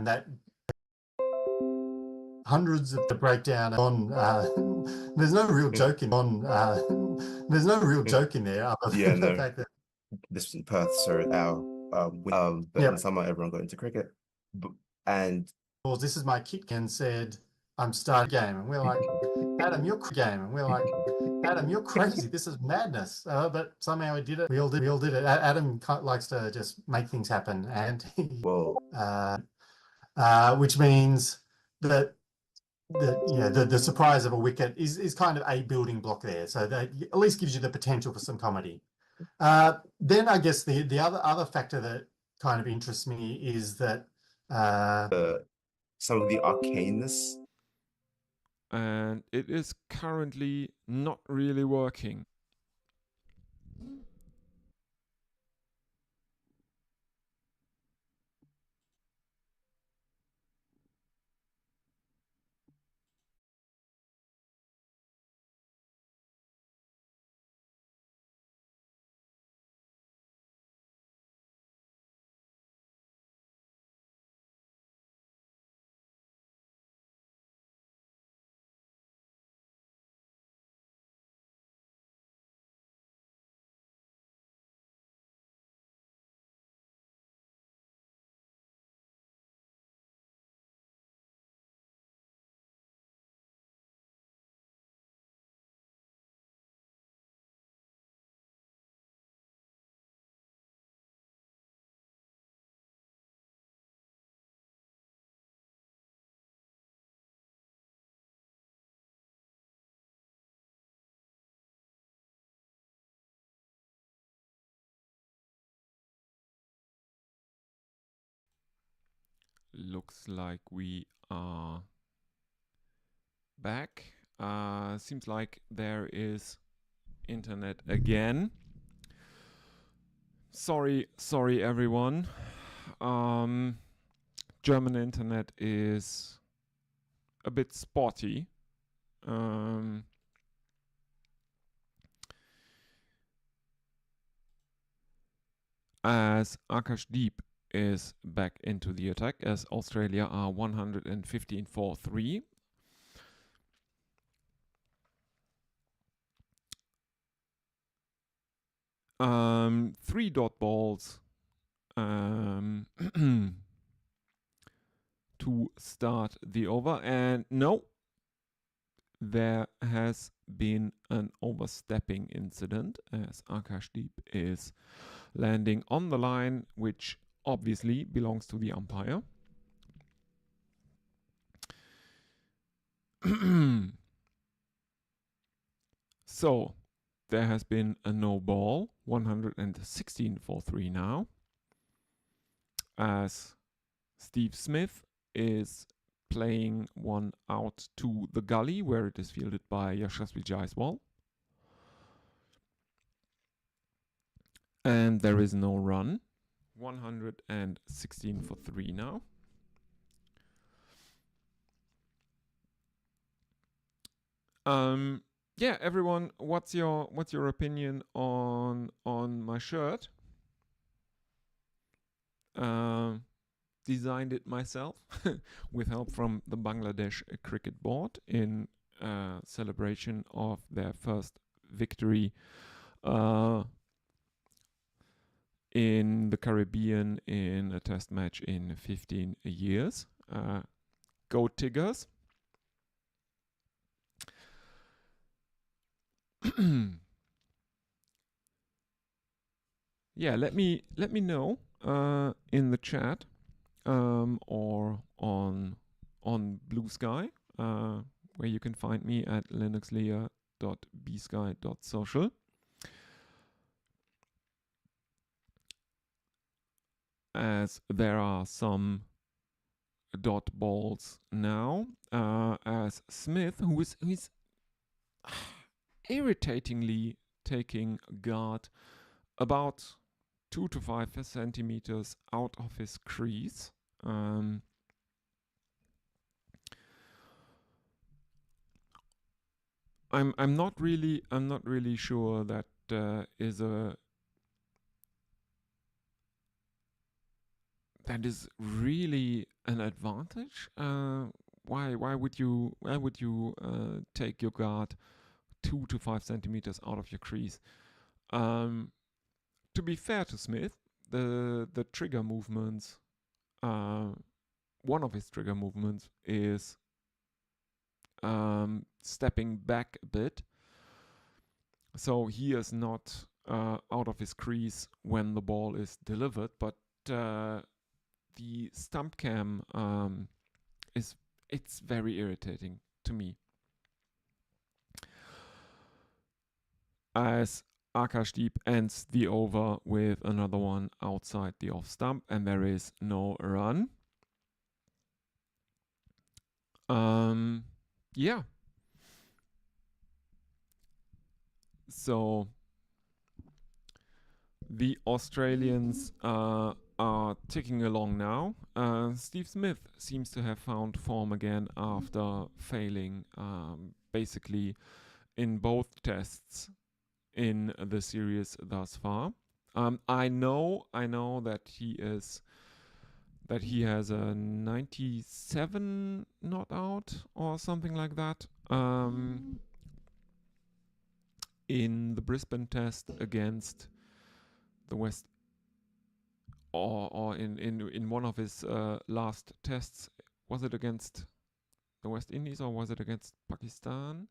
that hundreds of the breakdown on there's no real joke in there other than the fact that this was in Perth, so but in summer everyone got into cricket, and this is my kit and said I'm starting a game, and we're like, Adam, you're crazy, this is madness, but somehow we did it. We all did it. Adam likes to just make things happen, and which means that the surprise of a wicket is kind of a building block there, so that at least gives you the potential for some comedy. Then I guess the other factor that kind of interests me is that some of the arcaneness, and it is currently not really working. Looks like we are back. Seems like there is internet again. Sorry everyone. German internet is a bit spotty. As Akashdeep is back into the attack, as Australia are 115 for 3. Three dot balls to start the over, and no, there has been an overstepping incident as Akashdeep is landing on the line, which obviously belongs to the umpire. So there has been a no ball, 116 for 3 now, as Steve Smith is playing one out to the gully where it is fielded by Yashasvi Jaiswal. And there is no run. 116 for 3 now. Yeah, everyone, what's your opinion on my shirt? Designed it myself with help from the Bangladesh Cricket Board in celebration of their first victory in the Caribbean in a test match in 15 years. Go Tigers. Yeah, let me know in the chat or on Blue Sky, where you can find me at linuxlayer.bsky.social. As there are some dot balls now, as Smith, who is irritatingly taking guard about 2 to 5 centimeters out of his crease. I'm not really sure that is really an advantage. Why would you take your guard 2 to 5 centimeters out of your crease? To be fair to Smith, the trigger movements, one of his trigger movements is stepping back a bit. So he is not out of his crease when the ball is delivered, but the stump cam it's very irritating to me. As Akashdeep ends the over with another one outside the off stump, and there is no run. Yeah. So the Australians are ticking along now. Steve Smith seems to have found form again after failing basically in both tests in the series thus far. I know that he has a 97 not out or something like that in the Brisbane test against the West, or in one of his last tests. Was it against the West Indies or was it against Pakistan?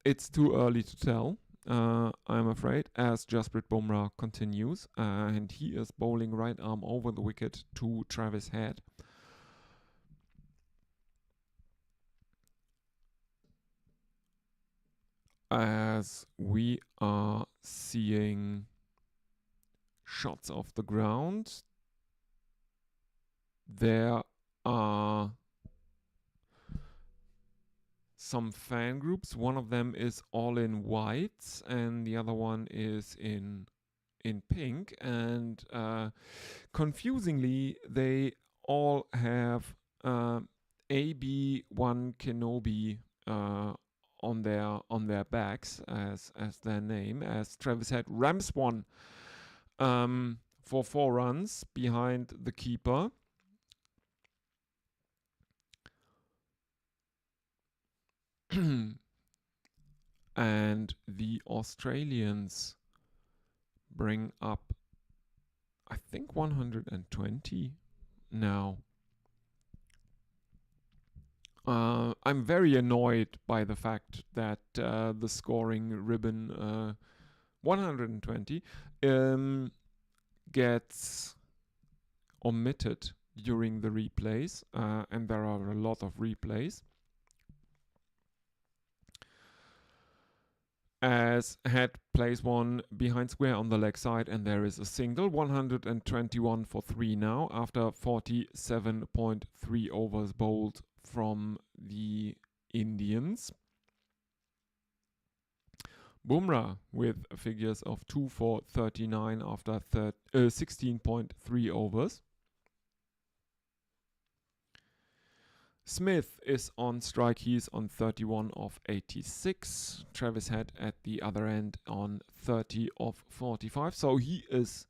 It's too early to tell, I'm afraid, as Jasprit Bumrah continues, and he is bowling right arm over the wicket to Travis Head. As we are seeing shots off the ground, there are some fan groups. One of them is all in white and the other one is in pink, and confusingly they all have AB1 Kenobi on their backs as their name, as Travis Head ramps one for 4 runs behind the keeper. And the Australians bring up, I think, 120 now. I'm very annoyed by the fact that the scoring ribbon 120 gets omitted during the replays, and there are a lot of replays. As Head plays one behind square on the leg side, and there is a single. 121 for 3 now after 47.3 overs bowled from the Indians. Bumrah with figures of 2 for 39 after 16.3 overs. Smith is on strike. He's on 31 of 86. Travis Head at the other end on 30 of 45. So he is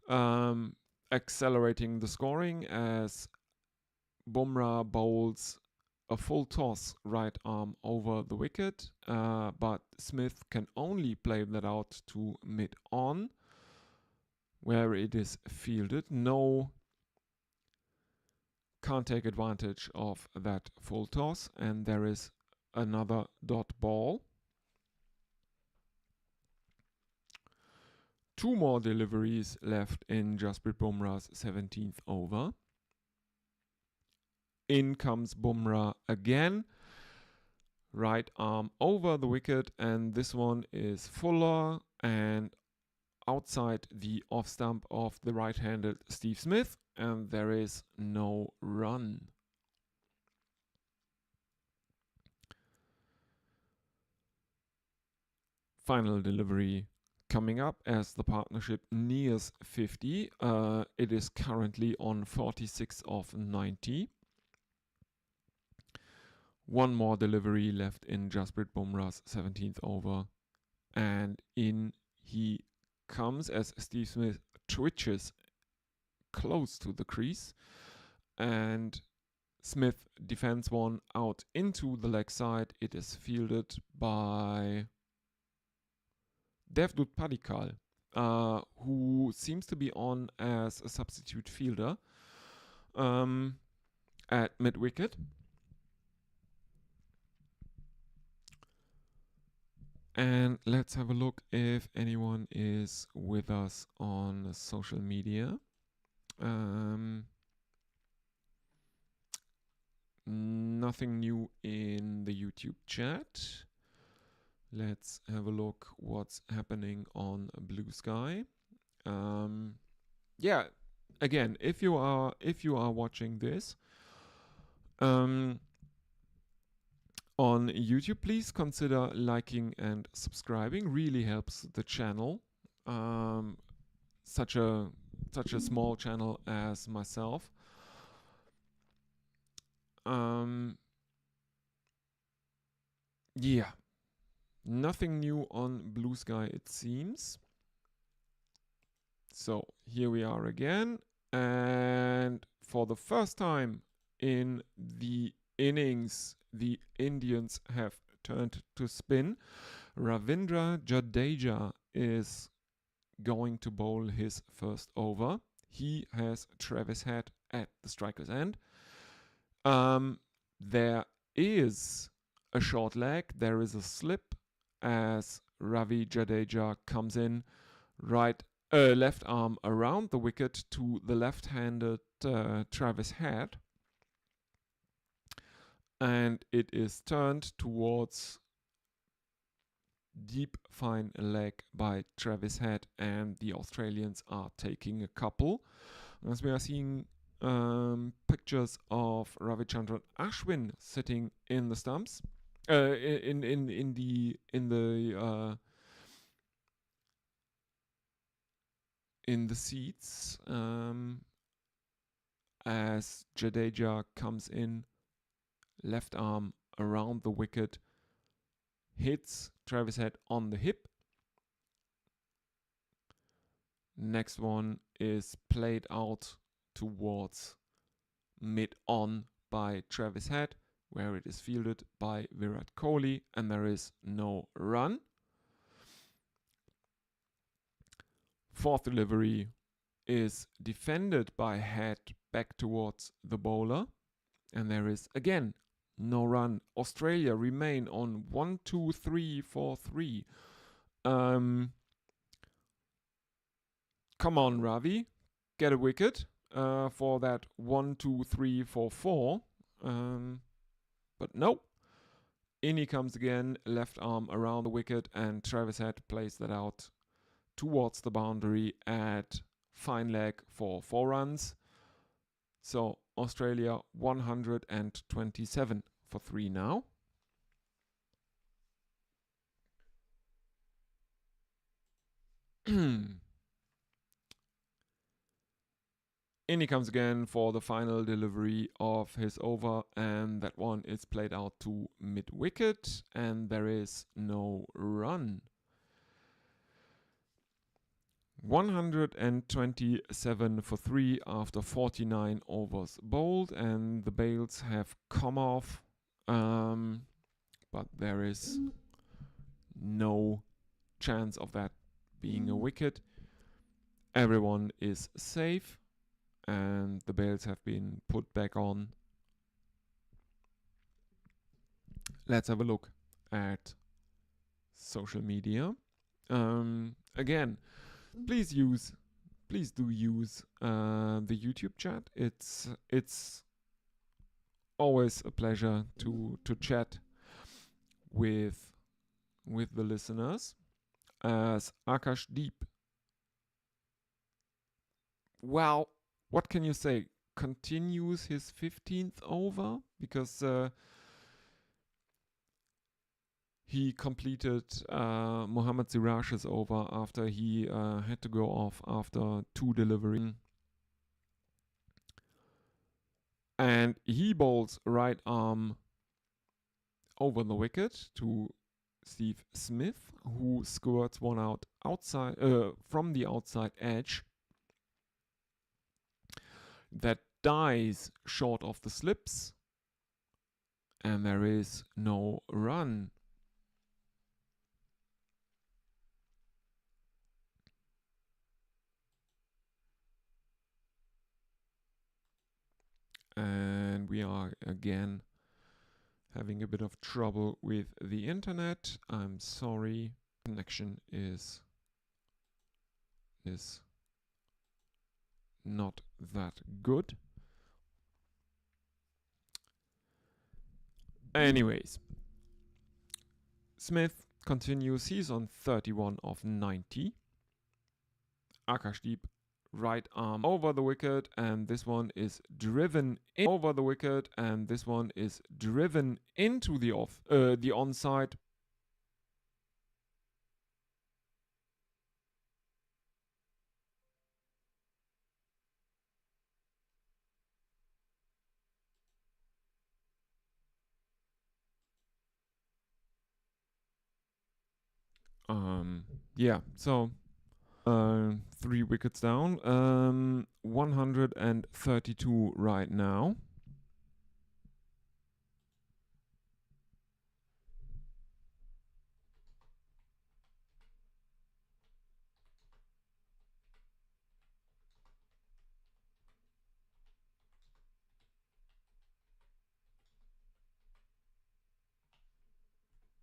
accelerating the scoring as Bumrah bowls a full toss right arm over the wicket, but Smith can only play that out to mid-on, where it is fielded. Can't take advantage of that full toss, and there is another dot ball. 2 more deliveries left in Jasprit Bumrah's 17th over. In comes Bumrah again. Right arm over the wicket, and this one is fuller and outside the off stump of the right-handed Steve Smith, and there is no run. Final delivery coming up as the partnership nears 50. It is currently on 46 of 90. 1 more delivery left in Jasprit Bumrah's 17th over, and in he comes as Steve Smith twitches close to the crease, and Smith defends one out into the leg side. It is fielded by Devdutt Padikkal, who seems to be on as a substitute fielder at mid-wicket. And let's have a look if anyone is with us on social media. Nothing new in the YouTube chat. Let's have a look what's happening on Blue Sky. Yeah, again, if you are watching this on YouTube, please consider liking and subscribing. Really helps the channel. Such a small channel as myself. Yeah, nothing new on Blue Sky, it seems. So here we are again, and for the first time in the innings, the Indians have turned to spin. Ravindra Jadeja is going to bowl his first over. He has Travis Head at the striker's end. There is a short leg. There is a slip as Ravi Jadeja comes in left arm around the wicket to the left-handed Travis Head. And it is turned towards deep fine leg by Travis Head, and the Australians are taking a couple. As we are seeing pictures of Ravichandran Ashwin sitting in the stumps, in the seats, as Jadeja comes in, left arm around the wicket, hits Travis Head on the hip. Next one is played out towards mid-on by Travis Head, where it is fielded by Virat Kohli, and there is no run. Fourth delivery is defended by Head back towards the bowler, and there is again no run. Australia remain on 1, 2, 3, 4, 3. Come on, Ravi, get a wicket for that 1, 2, 3, 4, 4. But no. In he comes again, left arm around the wicket, and Travis Head plays that out towards the boundary at fine leg for 4 runs. So Australia 127 for 3 now. In he comes again for the final delivery of his over, and that one is played out to mid-wicket, and there is no run. 127 for 3 after 49 overs bowled, and the bails have come off, but there is no chance of that being a wicket. Everyone is safe, and the bails have been put back on. Let's have a look at social media. Again, please do use the YouTube chat. It's always a pleasure to chat with the listeners. As Akash Deep, well, what can you say? Continues his 15th over, because he completed Mohammad Siraj's over after he had to go off after 2 deliveries. And he bowls right arm over the wicket to Steve Smith, who squirts one out outside from the outside edge. That dies short of the slips, and there is no run. And we are again having a bit of trouble with the internet. I'm sorry. Connection is not that good. Anyways, Smith continues. He's on 31 of 90. Akashdeep right arm over the wicket, and this one is driven over the wicket, and this one is driven into the onside. Yeah, so 3 wickets down. 132 right now.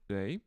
Day.